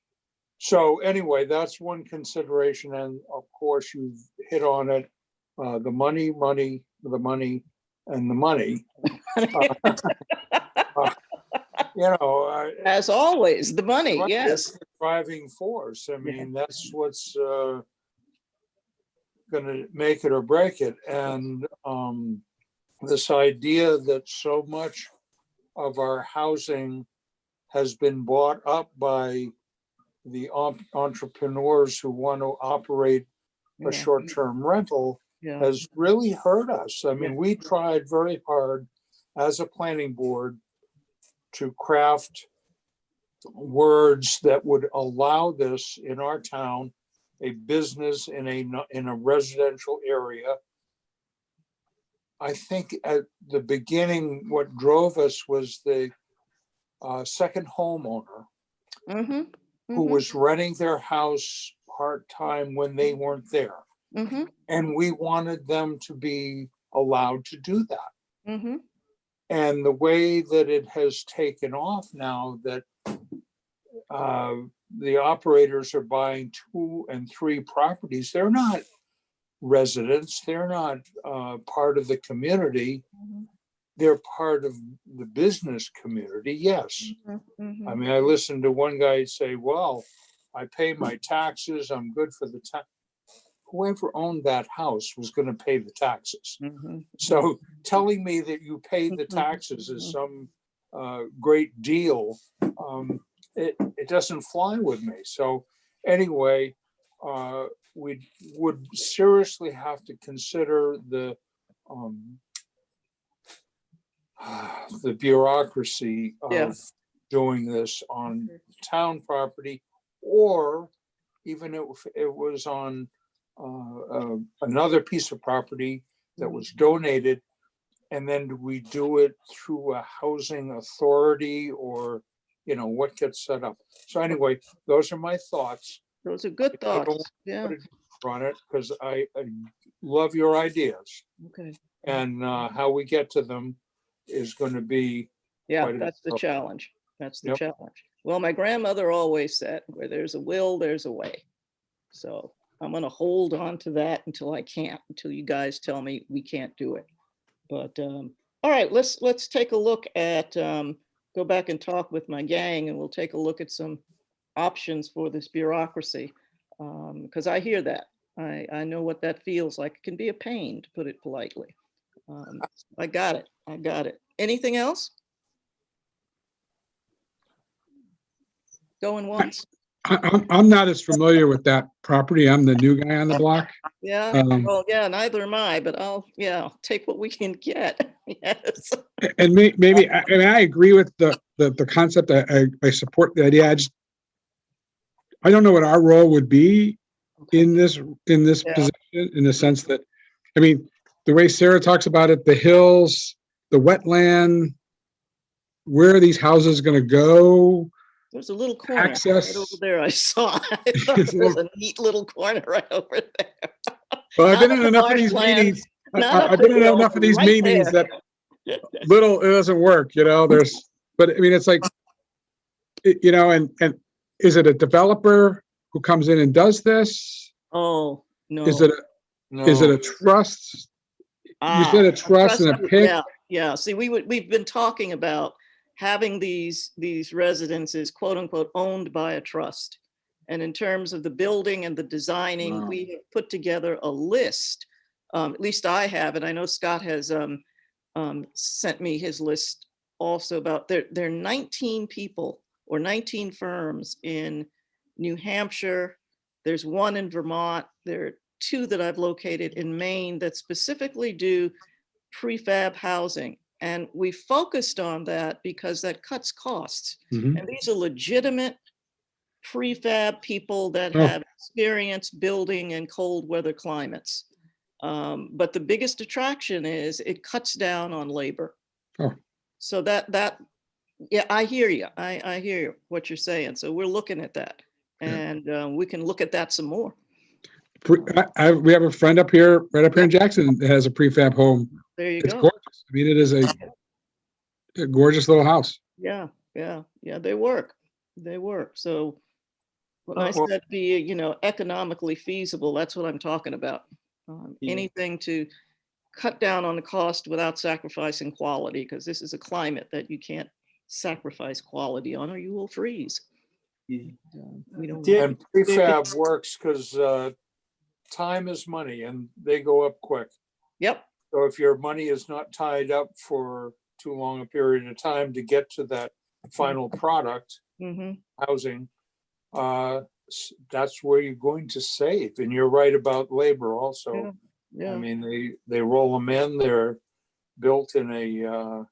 Speaker 5: So anyway, that's one consideration. And of course, you've hit on it. The money, the money, and the money.
Speaker 6: As always, the money.
Speaker 5: Money is
Speaker 6: Yes.
Speaker 5: the driving force. I
Speaker 6: Yeah.
Speaker 5: mean, that's what's gonna make it or break it. And this idea that so much of our housing has been bought up by the entrepreneurs who want to operate
Speaker 6: Yeah.
Speaker 5: a short-term rental
Speaker 6: Yeah.
Speaker 5: has really hurt us. I mean,
Speaker 6: Yeah.
Speaker 5: we tried very hard as a planning board to craft words that would allow this in our town, a business in a residential area. I think at the beginning, what drove us was the second homeowner
Speaker 6: Mhm.
Speaker 5: who was renting their house part-time when they weren't there.
Speaker 6: Mhm.
Speaker 5: And we wanted them to be allowed to do that.
Speaker 6: Mhm.
Speaker 5: And the way that it has taken off now that the operators are buying 2 and 3 properties, they're not residents, they're not part of the community,
Speaker 6: Mhm.
Speaker 5: they're part of the business community, yes.
Speaker 6: Mhm.
Speaker 5: I mean, I listened to one guy say, well, I pay my taxes, I'm good for the tax. Whoever owned that house was going to pay the taxes.
Speaker 6: Mhm.
Speaker 5: So telling me that you paid the taxes is some great deal. It doesn't fly with me. So anyway, we would seriously have to consider the bureaucracy
Speaker 6: Yeah.
Speaker 5: of doing this on town property, or even if it was on another piece of property that was donated, and then do we do it through a housing authority, or what gets set up? So anyway, those are my thoughts.
Speaker 6: Those are good
Speaker 5: I don't
Speaker 6: thoughts. Yeah.
Speaker 5: on it because I love your ideas,
Speaker 6: Okay.
Speaker 5: and how we get to them is going to be
Speaker 6: Yeah,
Speaker 5: quite a-
Speaker 6: that's the challenge. That's the
Speaker 5: Yep.
Speaker 6: challenge. Well, my grandmother always said, where there's a will, there's a way. So I'm gonna hold on to that until I can't, until you guys tell me we can't do it. But all right, let's take a look at go back and talk with my gang, and we'll take a look at some options for this bureaucracy. Because I hear that. I know what that feels like. It can be a pain, to put it politely. I got it. I got it. Anything else? Going once?
Speaker 2: I'm not as familiar with that property. I'm the new guy on the block.
Speaker 6: Yeah, well, yeah, neither am I, but I'll take what we can get. Yes.
Speaker 2: And maybe, I mean, I agree with the concept. I support the idea. I don't know what our role would be in this
Speaker 6: Yeah.
Speaker 2: position, in the sense that, I mean, the way Sarah talks about it, the hills, the wetland, where are these houses gonna go?
Speaker 6: There's a little corner right
Speaker 2: Access.
Speaker 6: over there I saw. I thought
Speaker 2: It's a
Speaker 6: there's
Speaker 2: little-
Speaker 6: a neat little corner right over there.
Speaker 2: Well, I've
Speaker 6: Not
Speaker 2: been
Speaker 6: up
Speaker 2: in
Speaker 6: the
Speaker 2: enough of these
Speaker 6: marshlands,
Speaker 2: meetings.
Speaker 6: not up
Speaker 2: I've
Speaker 6: the
Speaker 2: been in
Speaker 6: hill,
Speaker 2: enough of these
Speaker 6: right
Speaker 2: meetings
Speaker 6: there.
Speaker 2: that little, it doesn't work, but I mean, it's like, and is it a developer who comes in and does this?
Speaker 6: Oh, no.
Speaker 2: Is it a trust? You said a trust and a PIC.
Speaker 6: Yeah, yeah. See, we've been talking about having these residences, quote unquote, owned by a trust. And in terms of the building and the designing,
Speaker 2: Wow.
Speaker 6: we have put together a list. At least I have, and I know Scott has sent me his list also about, there are 19 people or 19 firms in New Hampshire. There's one in Vermont. There are 2 that I've located in Maine that specifically do prefab housing. And we focused on that because that cuts costs.
Speaker 2: Mhm.
Speaker 6: And these are legitimate prefab people that
Speaker 2: Oh.
Speaker 6: have experience building in cold weather climates. But the biggest attraction is it cuts down on labor.
Speaker 2: Oh.
Speaker 6: So that, yeah, I hear you. I hear what you're saying. So we're looking at that. And we can look at that some more.
Speaker 2: We have a friend up here, right up here in Jackson, that has a prefab home.
Speaker 6: There you
Speaker 2: It's
Speaker 6: go.
Speaker 2: gorgeous. I mean, it is a gorgeous little house.
Speaker 6: Yeah, they work. They work. So when I
Speaker 5: Well-
Speaker 6: said be, economically feasible, that's what I'm talking about.
Speaker 1: Yeah.
Speaker 6: Anything to cut down on the cost without sacrificing quality, because this is a climate that you can't sacrifice quality on or you will freeze.
Speaker 1: Yeah.
Speaker 6: We don't.
Speaker 1: Dick-
Speaker 5: And prefab works because time is money and they go up quick.
Speaker 6: Yep,
Speaker 5: So if your money is not tied up for too long a period of time to get to that final product,
Speaker 6: hmm
Speaker 5: housing, that's where you're going to save. And you're right about labor also.
Speaker 6: yeah.
Speaker 5: I mean, they roll them in, they're built in a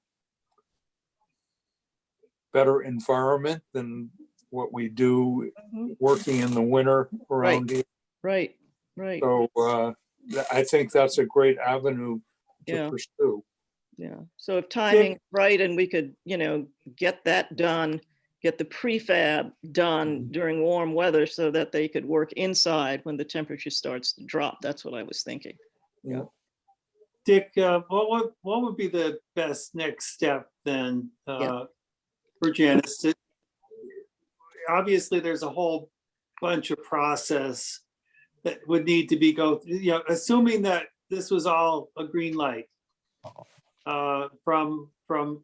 Speaker 5: better environment than what we do
Speaker 6: Mhm.
Speaker 5: working in the winter around here.
Speaker 6: Right.
Speaker 5: So I think that's a great avenue
Speaker 6: Yeah.
Speaker 5: to pursue.
Speaker 6: Yeah, so if timing is right and we could, get that done, get the prefab done during warm weather so that they could work inside when the temperature starts to drop. That's what I was thinking.
Speaker 1: Dick, what would be the best next step then
Speaker 6: Yeah.
Speaker 1: for Janice? Obviously, there's a whole bunch of process that would need to be assuming that this was all a green light from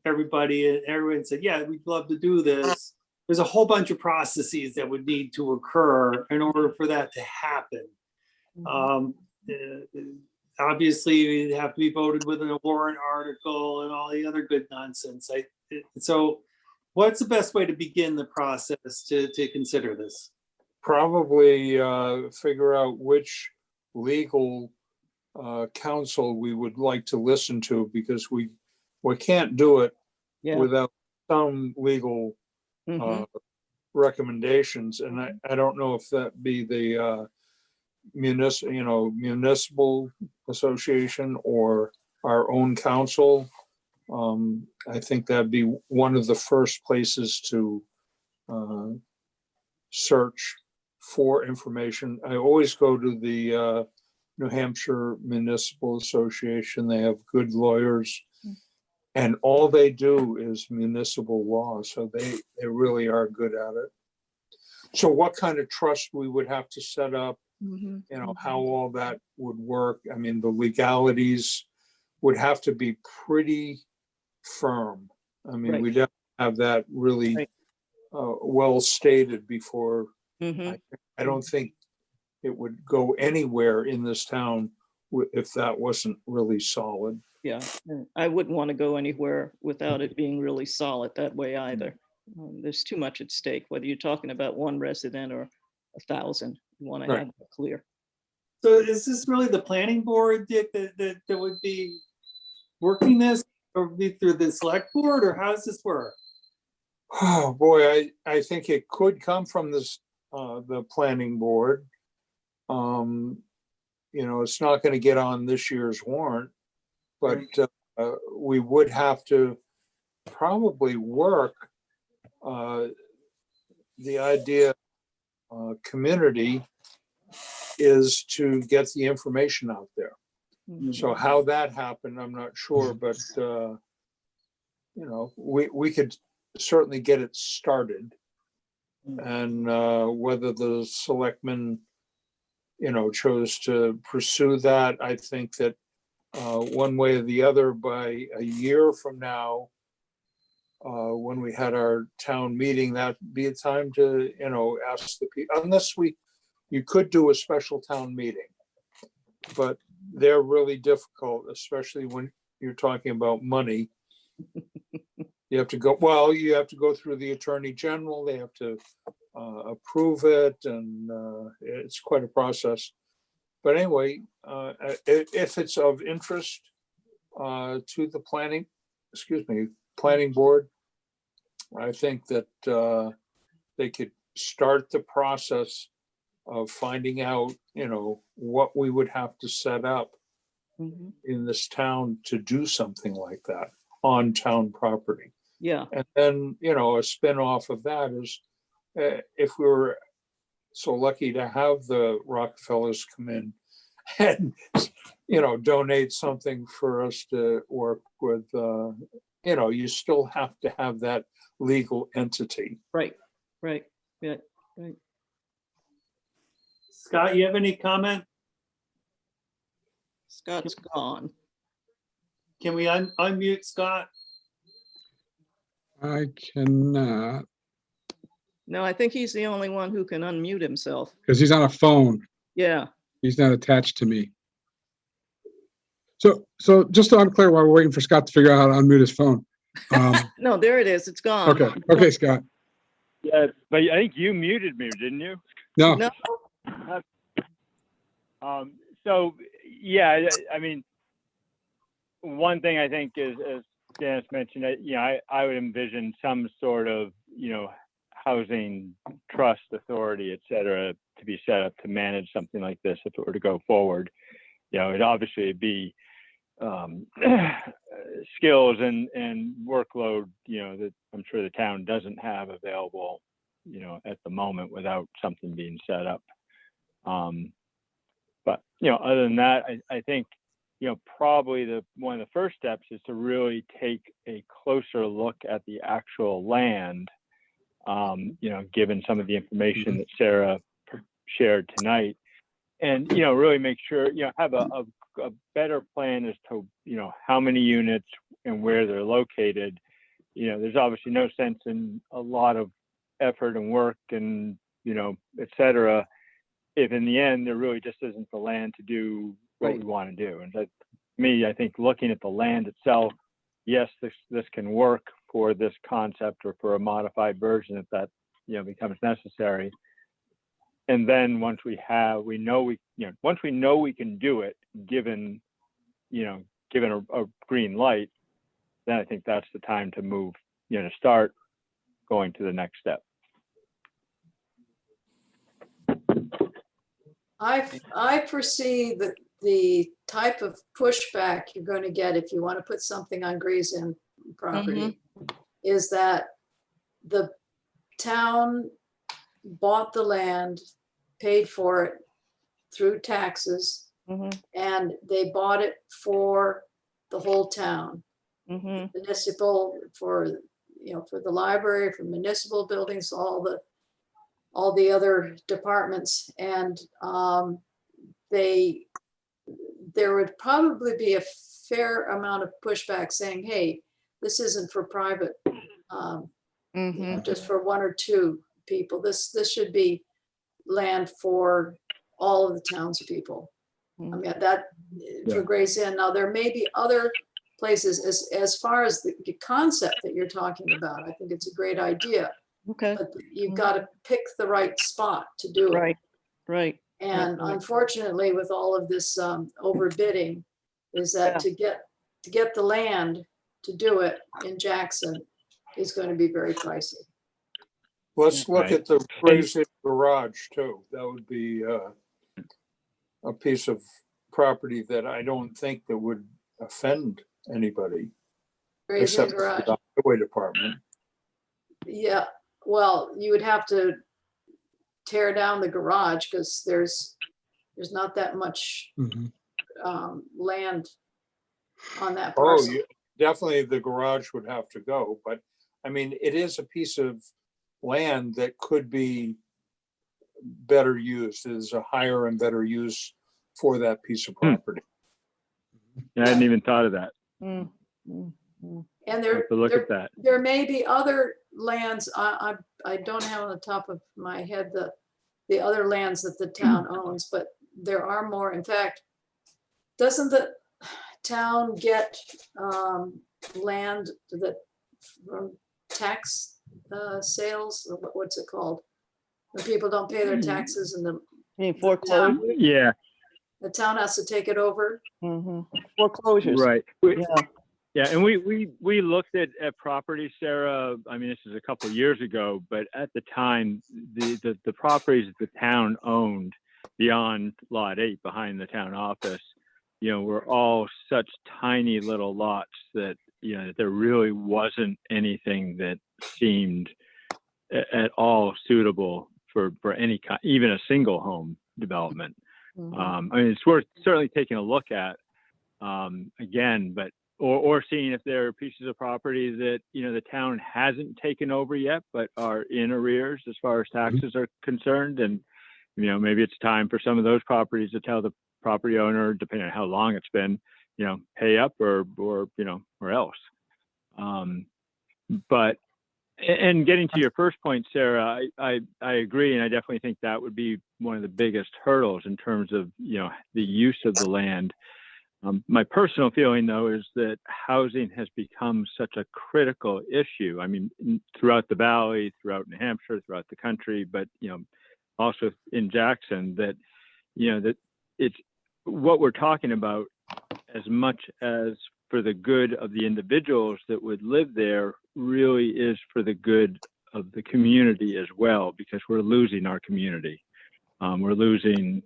Speaker 1: everybody, and everyone said, yeah, we'd love to do this. There's a whole bunch of processes that would need to occur in order for that to happen. Obviously, it'd have to be voted within a warrant article and all the other good nonsense. So what's the best way to begin the process to consider this?
Speaker 5: Probably figure out which legal counsel we would like to listen to, because we can't do it
Speaker 6: Yeah.
Speaker 5: without some legal
Speaker 6: Mhm.
Speaker 5: recommendations. And I don't know if that be the municipal association or our own council. I think that'd be one of the first places to search for information. I always go to the New Hampshire Municipal Association. They have good lawyers. And all they do is municipal law, so they really are good at it. So what kind of trust we would have to set up,
Speaker 6: Mhm.
Speaker 5: how all that would work. I mean, the legalities would have to be pretty firm. I mean,
Speaker 6: Right.
Speaker 5: we'd have to have that really
Speaker 6: Right.
Speaker 5: well stated before.
Speaker 6: Mhm.
Speaker 5: I don't think it would go anywhere in this town if that wasn't really solid.
Speaker 6: Yeah, and I wouldn't want to go anywhere without it being really solid that way either. There's too much at stake, whether you're talking about one resident or 1,000. You want to
Speaker 5: Right.
Speaker 6: have it clear.
Speaker 1: So is this really the planning board, Dick, that would be working this, or be through the select board, or how does this work?
Speaker 5: Oh, boy, I think it could come from this, the planning board. It's not going to get on this year's warrant, but we would have to probably work the idea community is to get the information out there.
Speaker 6: Mhm.
Speaker 5: So how that happened, I'm not sure, but we could certainly get it started. And whether the selectmen, chose to pursue that, I think that one way or the other, by a year from now, when we had our town meeting, that'd be a time to, ask the people, unless you could do a special town meeting. But they're really difficult, especially when you're talking about money. You have to go through the Attorney General, they have to approve it, and it's quite a process. But anyway, if it's of interest to the planning board, I think that they could start the process of finding out, what we would have to set up
Speaker 6: Mhm.
Speaker 5: in this town to do something like that on town property.
Speaker 6: Yeah,
Speaker 5: And then, a spin-off of that is, if we were so lucky to have the Rockefellers come in and, donate something for us to work with, you still have to have that legal entity.
Speaker 6: right, yeah, right.
Speaker 1: Scott, you have any comment?
Speaker 6: Scott's gone.
Speaker 1: Can we unmute Scott?
Speaker 2: I cannot,
Speaker 6: No, I think he's the only one who can unmute himself.
Speaker 2: because he's on a phone.
Speaker 6: Yeah,
Speaker 2: He's not attached to me. So just so I'm clear, while we're waiting for Scott to figure out how to unmute his phone.
Speaker 6: no, there it is. It's gone.
Speaker 2: Okay, Scott.
Speaker 3: Yeah, but I think you muted me, didn't you?
Speaker 2: No,
Speaker 6: No,
Speaker 3: So, yeah, I mean, one thing I think is, as Dennis mentioned, I would envision some sort of, housing trust authority, et cetera, to be set up to manage something like this if it were to go forward. It'd obviously be skills and workload, that I'm sure the town doesn't have available, at the moment without something being set up. But, other than that, I think, probably one of the first steps is to really take a closer look at the actual land, given some of the information that Sarah shared tonight, and, really make sure, have a better plan as to, how many units and where they're located. There's obviously no sense in a lot of effort and work and, et cetera, if in the end there really just isn't the land to do what we want to do. And that, me, I think looking at the land itself, yes, this can work for this concept or for a modified version if that, becomes necessary. And then once we know we can do it, given a green light, then I think that's the time to move, to start going to the next step.
Speaker 4: I foresee that the type of pushback you're going to get if you want to put something on Gray's Inn property is that the town bought the land, paid for it through taxes,
Speaker 6: mhm,
Speaker 4: and they bought it for the whole town.
Speaker 6: mhm,
Speaker 4: Municipal, for the library, for municipal buildings, all the other departments. And there would probably be a fair amount of pushback saying, hey, this isn't for private,
Speaker 6: mhm.
Speaker 4: just for one or two people. This should be land for all of the townspeople. I mean, that for Gray's Inn. Now, there may be other places as far as the concept that you're talking about. I think it's a great idea,
Speaker 6: Okay,
Speaker 4: but you've got to pick the right spot to do it.
Speaker 6: right.
Speaker 4: And
Speaker 6: right.
Speaker 4: unfortunately, with all of this overbidding, is that
Speaker 6: Yeah.
Speaker 4: to get the land to do it in Jackson is going to be very pricey.
Speaker 5: Let's look
Speaker 3: Right.
Speaker 5: at the Gray's Inn garage too. That would be a piece of property that I don't think that would offend anybody
Speaker 4: Gray's Inn
Speaker 5: except for
Speaker 4: garage.
Speaker 5: the highway department.
Speaker 4: Yeah, well, you would have to tear down the garage because there's not that much
Speaker 2: Mhm.
Speaker 4: land on that
Speaker 5: Oh,
Speaker 4: parcel.
Speaker 5: definitely the garage would have to go, but I mean, it is a piece of land that could be better used. There's a higher and better use for that piece of property.
Speaker 3: I hadn't even thought of that.
Speaker 6: Mm, mm.
Speaker 4: And
Speaker 3: Have
Speaker 4: there,
Speaker 3: to look at that.
Speaker 4: there may be other lands, I don't have on the top of my head the other lands that the town owns, but there are more. In fact, doesn't the town get land that from tax sales, or what's it called? When people don't pay their taxes and
Speaker 6: I mean,
Speaker 4: town-
Speaker 6: foreclosures.
Speaker 3: Yeah,
Speaker 4: the town has to take it over.
Speaker 6: Mhm. Foreclosures.
Speaker 3: right.
Speaker 6: Yeah.
Speaker 3: Yeah, and we looked at properties, Sarah. I mean, this is a couple of years ago, but at the time, the properties that the town owned beyond Lot 8, behind the town office, were all such tiny little lots that there really wasn't anything that seemed at all suitable for any kind, even a single home development.
Speaker 6: Mhm.
Speaker 3: I mean, it's worth certainly taking a look at again, but or seeing if there are pieces of property that the town hasn't taken over yet, but are in arrears as far as taxes are concerned, and maybe it's time for some of those properties to tell the property owner, depending on how long it's been, pay up or else. But and getting to your first point, Sarah, I agree, and I definitely think that would be one of the biggest hurdles in terms of the use of the land. My personal feeling, though, is that housing has become such a critical issue. I mean, throughout the valley, throughout New Hampshire, throughout the country, but also in Jackson, that that it's what we're talking about, as much as for the good of the individuals that would live there, really is for the good of the community as well, because we're losing our community. We're losing,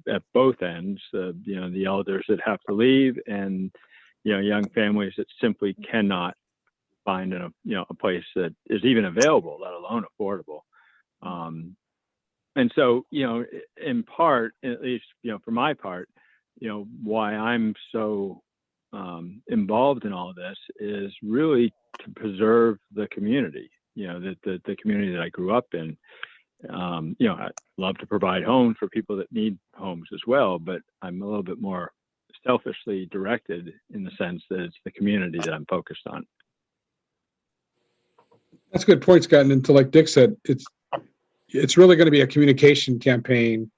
Speaker 3: at both ends, the elders that have to leave, and young families that simply cannot find a place that is even available, let alone affordable. And so, in part, at least, for my part, why I'm so involved in all of this is really to preserve the community, the community that I grew up in. I love to provide homes for people that need homes as well, but I'm a little bit more selfishly directed in the sense that it's the community that I'm focused on.
Speaker 2: That's a good point, Scott. And to, like Dick said, it's really going to be a communication campaign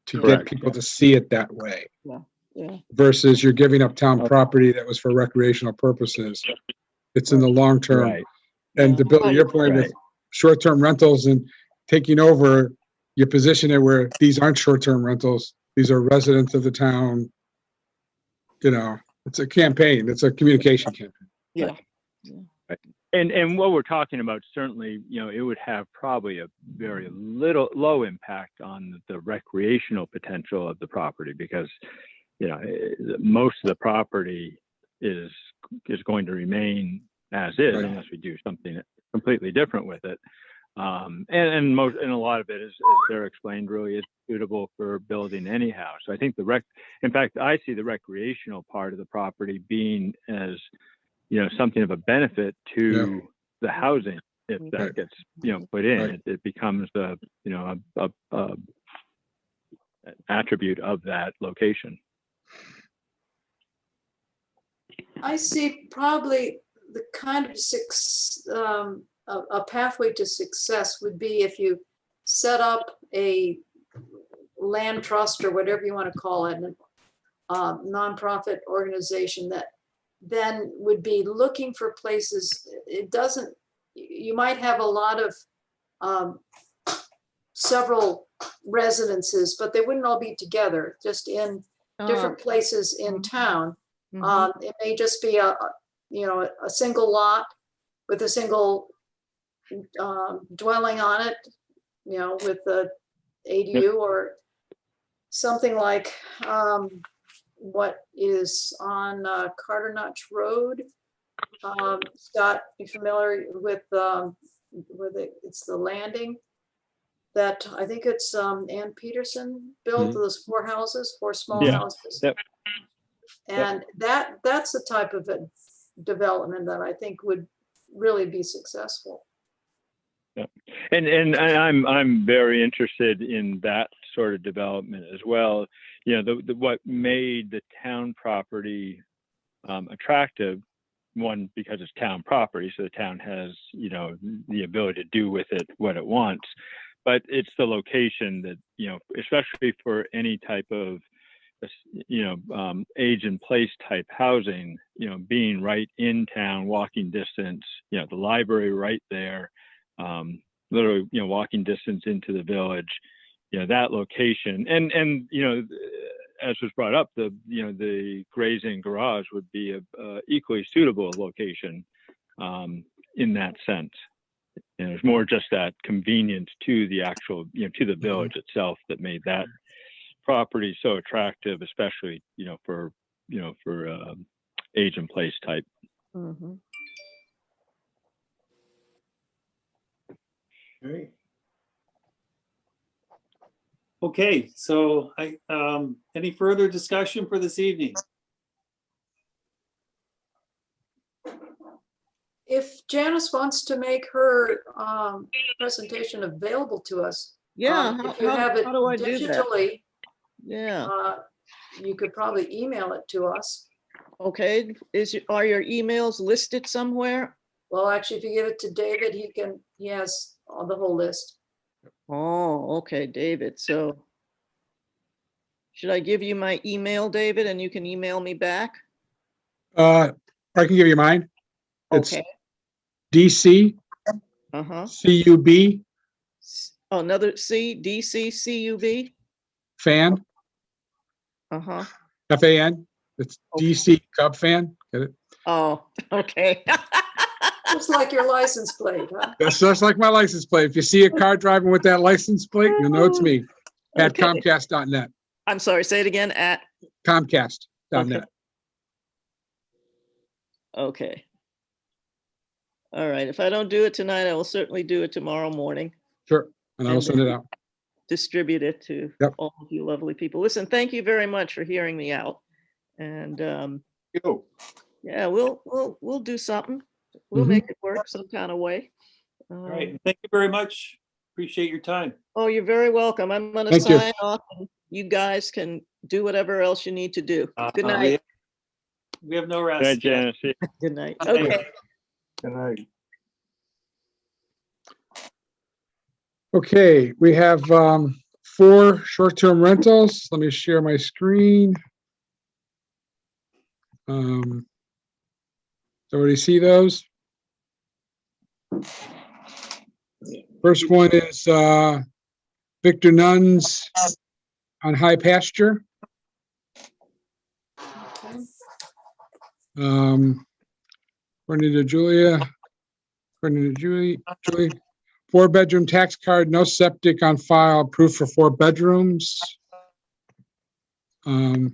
Speaker 2: to get
Speaker 3: Correct,
Speaker 2: people
Speaker 3: yeah.
Speaker 2: to see it that way,
Speaker 6: Yeah.
Speaker 2: versus you're giving up town
Speaker 3: Okay.
Speaker 2: property that was for recreational purposes. It's in the long term.
Speaker 3: Right.
Speaker 2: And to build your point with
Speaker 3: Right.
Speaker 2: short-term rentals and taking over, you position it where these aren't short-term rentals. These are residents of the town. It's a campaign. It's a communication campaign.
Speaker 6: Yeah.
Speaker 3: And what we're talking about, certainly, it would have probably a very low impact on the recreational potential of the property, because, most of the property is going to remain as is,
Speaker 2: Right.
Speaker 3: unless we do something completely different with it. And a lot of it is, as Sarah explained, really is suitable for building any house. I think in fact, I see the recreational part of the property being as, something of a benefit to the housing. If that
Speaker 2: Right.
Speaker 3: gets, put in,
Speaker 2: Right.
Speaker 3: it becomes a attribute of that location.
Speaker 4: I see probably the kind of a pathway to success would be if you set up a land trust, or whatever you want to call it, a nonprofit organization that then would be looking for places. You might have a lot of several residences, but they wouldn't all be together, just in different places in town. It may just be a single lot with a single dwelling on it, with the ADU, or something like what is on Carter Notch Road. Scott, you familiar with it's the landing that I think it's Ann Peterson built,
Speaker 2: Mhm.
Speaker 4: those four small
Speaker 3: Yeah.
Speaker 4: houses.
Speaker 3: Yep.
Speaker 4: And that's the type of a development that I think would really be successful.
Speaker 3: And I'm very interested in that sort of development as well. What made the town property attractive one, because it's town property, so the town has, you know, the ability to do with it what it wants. But it's the location that, you know, especially for any type of, you know, age in place type housing, you know, being right in town, walking distance, you know, the library right there, literally, you know, walking distance into the village, you know, that location. And, you know, as was brought up, you know, the grazing garage would be a equally suitable location in that sense. And there's more just that convenience to the actual, you know, to the village itself that made that property so attractive, especially, you know, for age in place type.
Speaker 6: Mhm.
Speaker 1: Great. Okay, so any further discussion for this evening?
Speaker 4: If Janice wants to make her presentation available to us,
Speaker 6: Yeah,
Speaker 4: if you have it
Speaker 6: how do I do that?
Speaker 4: digitally,
Speaker 6: Yeah,
Speaker 4: you could probably email it to us.
Speaker 6: okay. Are your emails listed somewhere?
Speaker 4: Well, actually, if you give it to David, he has the whole list.
Speaker 6: Oh, okay, David, so should I give you my email, David, and you can email me back?
Speaker 2: I can give you mine. It's
Speaker 6: Okay,
Speaker 2: DC
Speaker 6: uh-huh.
Speaker 2: CUB
Speaker 6: Oh, another DCCUB?
Speaker 2: fan,
Speaker 6: Uh-huh.
Speaker 2: FAN. It's
Speaker 6: Okay.
Speaker 2: DC Cub fan. Get it?
Speaker 6: Oh, okay.
Speaker 4: Just like your license plate, huh?
Speaker 2: That's just like my license plate. If you see a car driving with that license plate, you'll know it's me. At
Speaker 6: Okay.
Speaker 2: Comcast.net.
Speaker 6: I'm sorry, say it again, at,
Speaker 2: Comcast.net.
Speaker 6: okay. All right, if I don't do it tonight, I will certainly do it tomorrow morning.
Speaker 2: Sure. And I will send it out.
Speaker 6: Distribute it to
Speaker 2: Yep.
Speaker 6: all of you lovely people. Listen, thank you very much for hearing me out. And
Speaker 5: You.
Speaker 6: yeah, we'll do something. We'll
Speaker 2: Mhm.
Speaker 6: make it work some kind of way.
Speaker 1: All right, thank you very much. Appreciate your time.
Speaker 6: Oh, you're very welcome. I'm gonna
Speaker 2: Thank you.
Speaker 6: sign off and you guys can do whatever else you need to do. Good
Speaker 1: we
Speaker 6: night.
Speaker 1: have- We have no
Speaker 3: Good night,
Speaker 1: rest yet.
Speaker 3: Janice. See you.
Speaker 6: Good night.
Speaker 1: Thank you.
Speaker 6: Okay.
Speaker 5: And I,
Speaker 2: Okay, we have 4 short-term rentals. Let me share my screen. Already see those? First one is Victor Nunn's on High Pasture. According to Julie, 4-bedroom tax card, no septic on file, approved for 4 bedrooms. But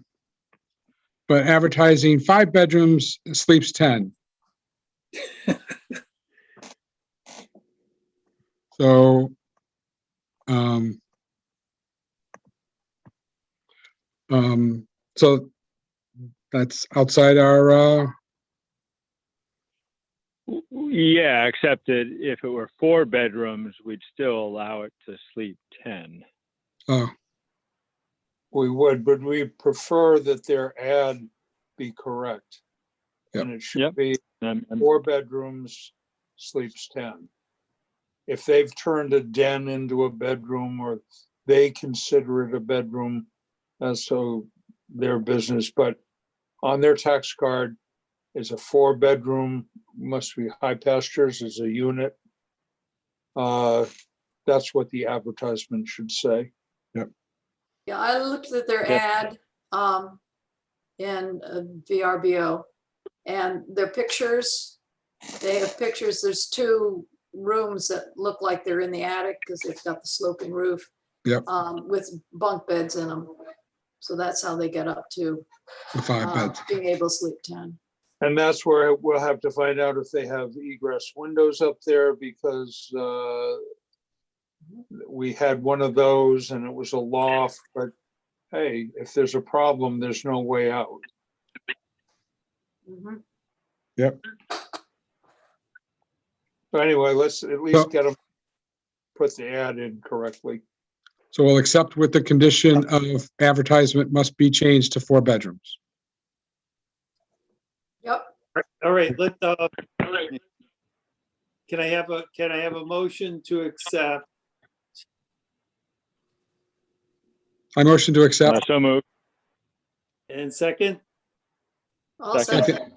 Speaker 2: advertising 5 bedrooms, sleeps 10. So, so that's outside our,
Speaker 3: Yeah, except that if it were 4 bedrooms, we'd still allow it to sleep 10.
Speaker 5: we would, but we prefer that their ad be correct.
Speaker 2: Yep.
Speaker 5: And it should
Speaker 3: Yep.
Speaker 5: be
Speaker 3: I'm
Speaker 5: 4 bedrooms, sleeps 10. If they've turned a den into a bedroom or they consider it a bedroom, that's so their business, but on their tax card is a 4-bedroom, must be High Pastures is a unit. That's what the advertisement should say.
Speaker 4: Yeah, I looked at their
Speaker 3: Yeah.
Speaker 4: ad in VRBO and their pictures, they have pictures. There's 2 rooms that look like they're in the attic because they've got the sloping roof.
Speaker 2: Yep.
Speaker 4: With bunk beds in them. So that's how they get up to
Speaker 2: the 5 beds.
Speaker 4: being able to sleep 10.
Speaker 5: And that's where we'll have to find out if they have egress windows up there because we had one of those and it was a loft, but hey, if there's a problem, there's no way out.
Speaker 4: Mhm.
Speaker 5: So anyway, let's at
Speaker 2: So-
Speaker 5: least get them, put the ad in correctly.
Speaker 2: So we'll accept with the condition of advertisement must be changed to 4 bedrooms.
Speaker 4: Yep.
Speaker 1: All right, can I have a motion to accept?
Speaker 2: I motion to accept.
Speaker 3: So moved.
Speaker 1: And second?
Speaker 4: I'll
Speaker 3: Second.
Speaker 4: second.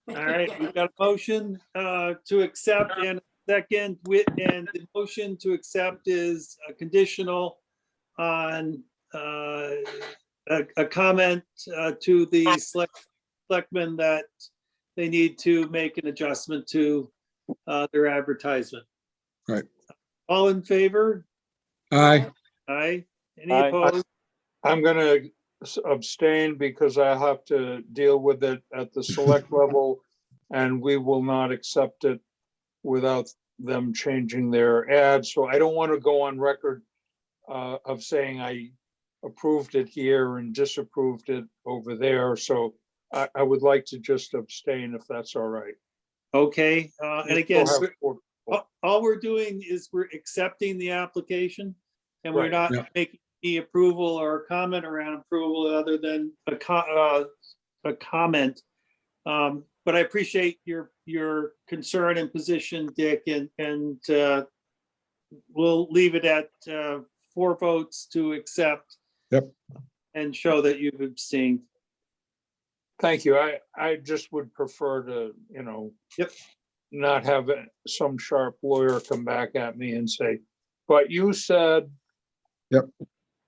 Speaker 1: All right, we've got a motion to accept and a second and the motion to accept is conditional on a comment to the selectmen that they need to make an adjustment to their advertisement.
Speaker 2: Right.
Speaker 1: All in favor?
Speaker 2: Aye.
Speaker 1: Aye. Any
Speaker 3: Aye.
Speaker 1: opposed?
Speaker 5: I'm gonna abstain because I have to deal with it at the select level, and we will not accept it without them changing their ad. So I don't want to go on record of saying I approved it here and disapproved it over there. So I would like to just abstain if that's all right.
Speaker 1: Okay, and
Speaker 5: You
Speaker 1: again,
Speaker 5: still have four people.
Speaker 1: all we're doing is we're accepting the application and we're
Speaker 5: Right.
Speaker 1: not
Speaker 2: Yeah.
Speaker 1: making any approval or comment around approval other than a comment. But I appreciate your concern and position, Dick, and we'll leave it at 4 votes to accept.
Speaker 2: Yep.
Speaker 1: And show that you've abstained.
Speaker 5: Thank you. I just would prefer to,
Speaker 1: Yep.
Speaker 5: not have some sharp lawyer come back at me and say, but you said.
Speaker 2: Yep.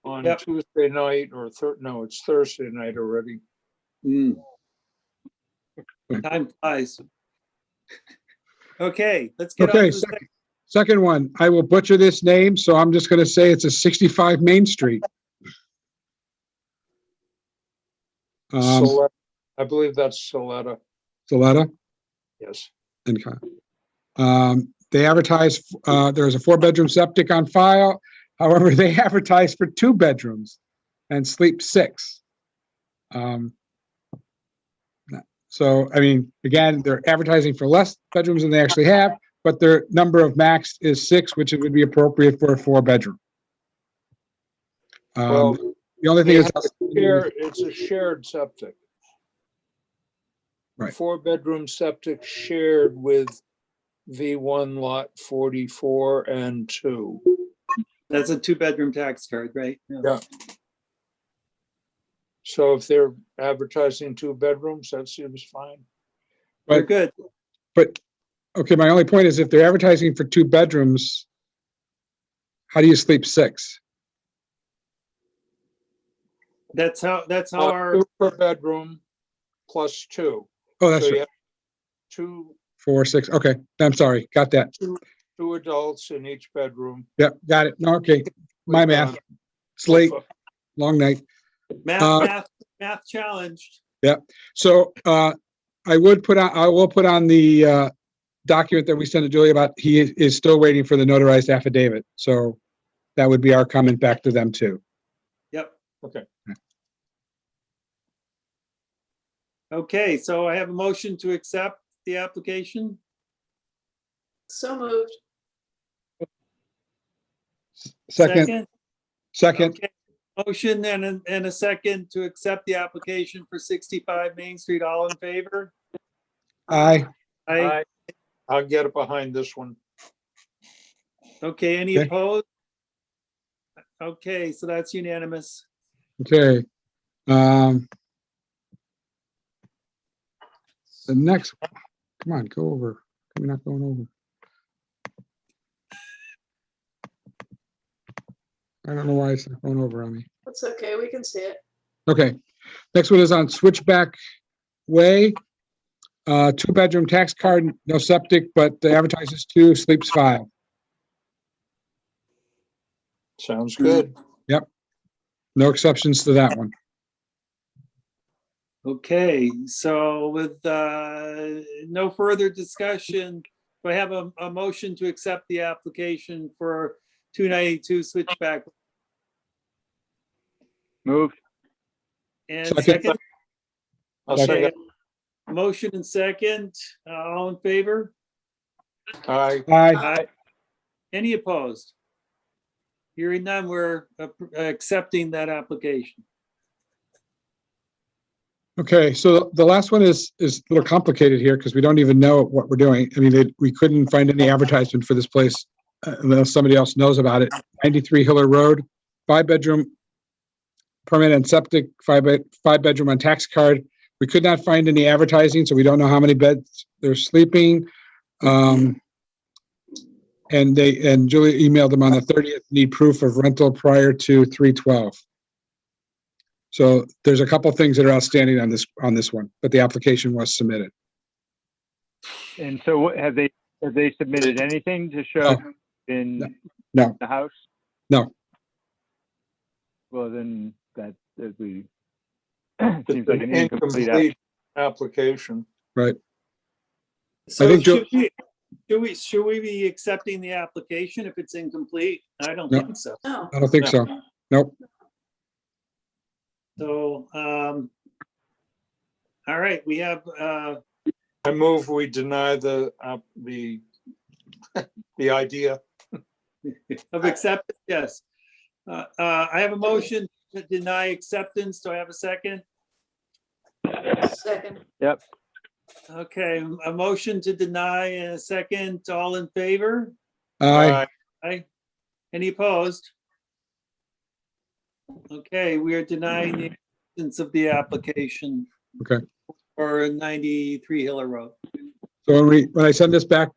Speaker 5: On
Speaker 1: Yep.
Speaker 5: Tuesday night or no, it's Thursday night already.
Speaker 1: Time flies. Okay, let's get on
Speaker 2: Okay,
Speaker 1: to the
Speaker 2: second one. I will butcher this name, so I'm just gonna say it's a 65 Main Street.
Speaker 5: Soletta. I believe that's Soletta.
Speaker 2: Soletta
Speaker 5: Yes.
Speaker 2: and they advertise, there's a 4-bedroom septic on file. However, they advertise for 2 bedrooms and sleep 6. So, I mean, again, they're advertising for less bedrooms than they actually have, but their number of max is 6, which would be appropriate for a 4-bedroom.
Speaker 5: Well,
Speaker 2: The only thing
Speaker 5: they
Speaker 2: is,
Speaker 5: have to share- it's a shared septic.
Speaker 2: Right.
Speaker 5: 4-bedroom septic shared with V1 lot 44 and 2.
Speaker 1: That's a 2-bedroom tax card, right?
Speaker 5: Yeah. So if they're advertising 2 bedrooms, that seems fine.
Speaker 1: We're good.
Speaker 2: but, okay, my only point is if they're advertising for 2 bedrooms, how do you sleep 6?
Speaker 1: That's how our,
Speaker 5: 2 per bedroom plus 2.
Speaker 2: Oh, that's
Speaker 5: So you
Speaker 2: right.
Speaker 5: have 2
Speaker 2: 4, 6. Okay, I'm sorry. Got that.
Speaker 5: 2 adults in each bedroom.
Speaker 2: Yep, got it. No, okay. My math. It's late, long night.
Speaker 1: math challenged.
Speaker 2: So I will put on the document that we sent to Julie about he is still waiting for the notarized affidavit. So that would be our comment back to them too.
Speaker 1: Yep.
Speaker 5: Okay.
Speaker 1: Okay, so I have a motion to accept the application.
Speaker 4: So moved.
Speaker 2: Second.
Speaker 1: Okay, motion and a second to accept the application for 65 Main Street. All in favor?
Speaker 2: Aye.
Speaker 1: Aye.
Speaker 5: I'll get it behind this one.
Speaker 1: Okay, any
Speaker 2: Okay.
Speaker 1: opposed? Okay, so that's unanimous.
Speaker 2: Okay. The next, come on, go over. We're not going over. I don't know why it's not going over on me.
Speaker 4: That's okay, we can see it.
Speaker 2: Okay, next one is on Switchback Way. 2-bedroom tax card, no septic, but the advertises 2, sleeps 5.
Speaker 5: Sounds good.
Speaker 2: No exceptions to that one.
Speaker 1: Okay, so with no further discussion, do I have a motion to accept the application for 292 Switchback?
Speaker 3: Moved.
Speaker 1: And
Speaker 2: Second.
Speaker 1: second?
Speaker 5: I'll
Speaker 1: Okay,
Speaker 5: second.
Speaker 1: motion and second, all in favor?
Speaker 5: Aye.
Speaker 2: Aye.
Speaker 1: Aye. Any opposed? Hearing none, we're accepting that application.
Speaker 2: Okay, so the last one is a little complicated here because we don't even know what we're doing. I mean, we couldn't find any advertisement for this place unless somebody else knows about it. 93 Hiller Road, 5-bedroom permanent and septic, five-bedroom on tax card. We could not find any advertising, so we don't know how many beds they're sleeping. And Julia emailed them on the 30th, need proof of rental prior to 3/12. So there's a couple things that are outstanding on this one, but the application was submitted.
Speaker 3: And so have they submitted anything to show in
Speaker 2: No.
Speaker 3: the house?
Speaker 2: No.
Speaker 3: Well, then that we
Speaker 5: It's
Speaker 3: seems like
Speaker 5: an
Speaker 3: an incomplete
Speaker 5: incomplete application.
Speaker 2: Right.
Speaker 1: So
Speaker 2: think
Speaker 1: should we be accepting the application if it's incomplete? I don't
Speaker 2: No.
Speaker 1: think so.
Speaker 4: No,
Speaker 2: I don't think so. Nope.
Speaker 1: So, all right, we have,
Speaker 5: I move we deny the idea.
Speaker 1: of acceptance, yes. I have a motion to deny acceptance. Do I have a second?
Speaker 4: second,
Speaker 3: Yep.
Speaker 1: Okay, a motion to deny and a second. All in favor?
Speaker 2: Aye.
Speaker 1: Aye. Any opposed? Okay, we are denying the acceptance of the application.
Speaker 2: Okay.
Speaker 1: For 93 Hiller Road.
Speaker 2: So when I send this back,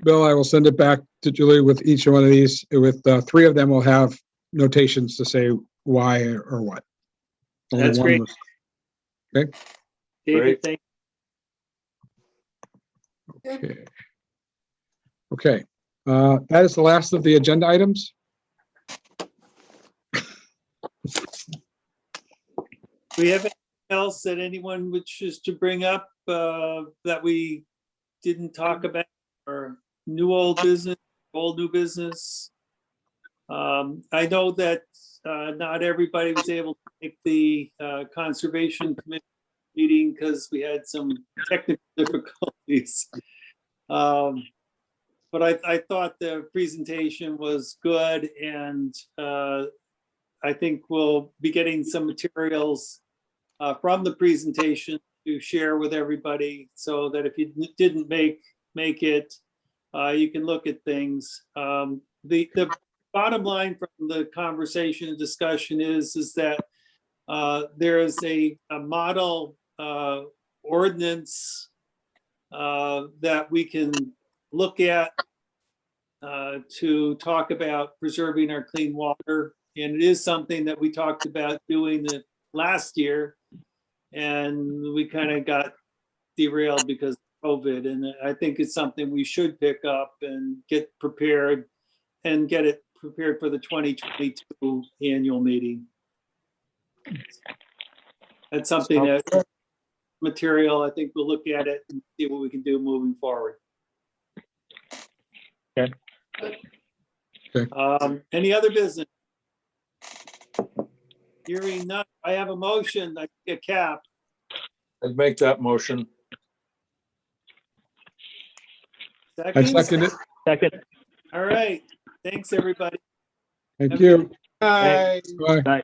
Speaker 2: Bill, I will send it back to Julie with each one of these. With 3 of them, we'll have notations to say why or what. Only
Speaker 1: That's
Speaker 2: one
Speaker 1: great.
Speaker 2: was-
Speaker 1: David,
Speaker 5: Great.
Speaker 1: thank
Speaker 2: Okay. Okay, that is the last of the agenda items.
Speaker 1: we have anything else that anyone wishes to bring up that we didn't talk about, or new old business, old new business? I know that not everybody was able to make the Conservation Committee meeting because we had some technical difficulties. But I thought the presentation was good, and I think we'll be getting some materials from the presentation to share with everybody, so that if you didn't make it, you can look at things. The bottom line from the conversation and discussion is that there is a model ordinance that we can look at to talk about preserving our clean water. And it is something that we talked about doing the last year, and we kind of got derailed because of COVID. And I think it's something we should pick up and get prepared and get it prepared for the 2022 annual meeting. That's something that material, I think we'll look at it and see what we can do moving forward.
Speaker 3: Okay.
Speaker 1: Any other business? Hearing none, I have a motion, I get Cap.
Speaker 5: I'd make that motion.
Speaker 2: I
Speaker 1: Seconds?
Speaker 2: second it.
Speaker 3: Second.
Speaker 1: All right, thanks, everybody.
Speaker 2: Thank you.
Speaker 3: Bye.
Speaker 2: Bye.
Speaker 3: Bye.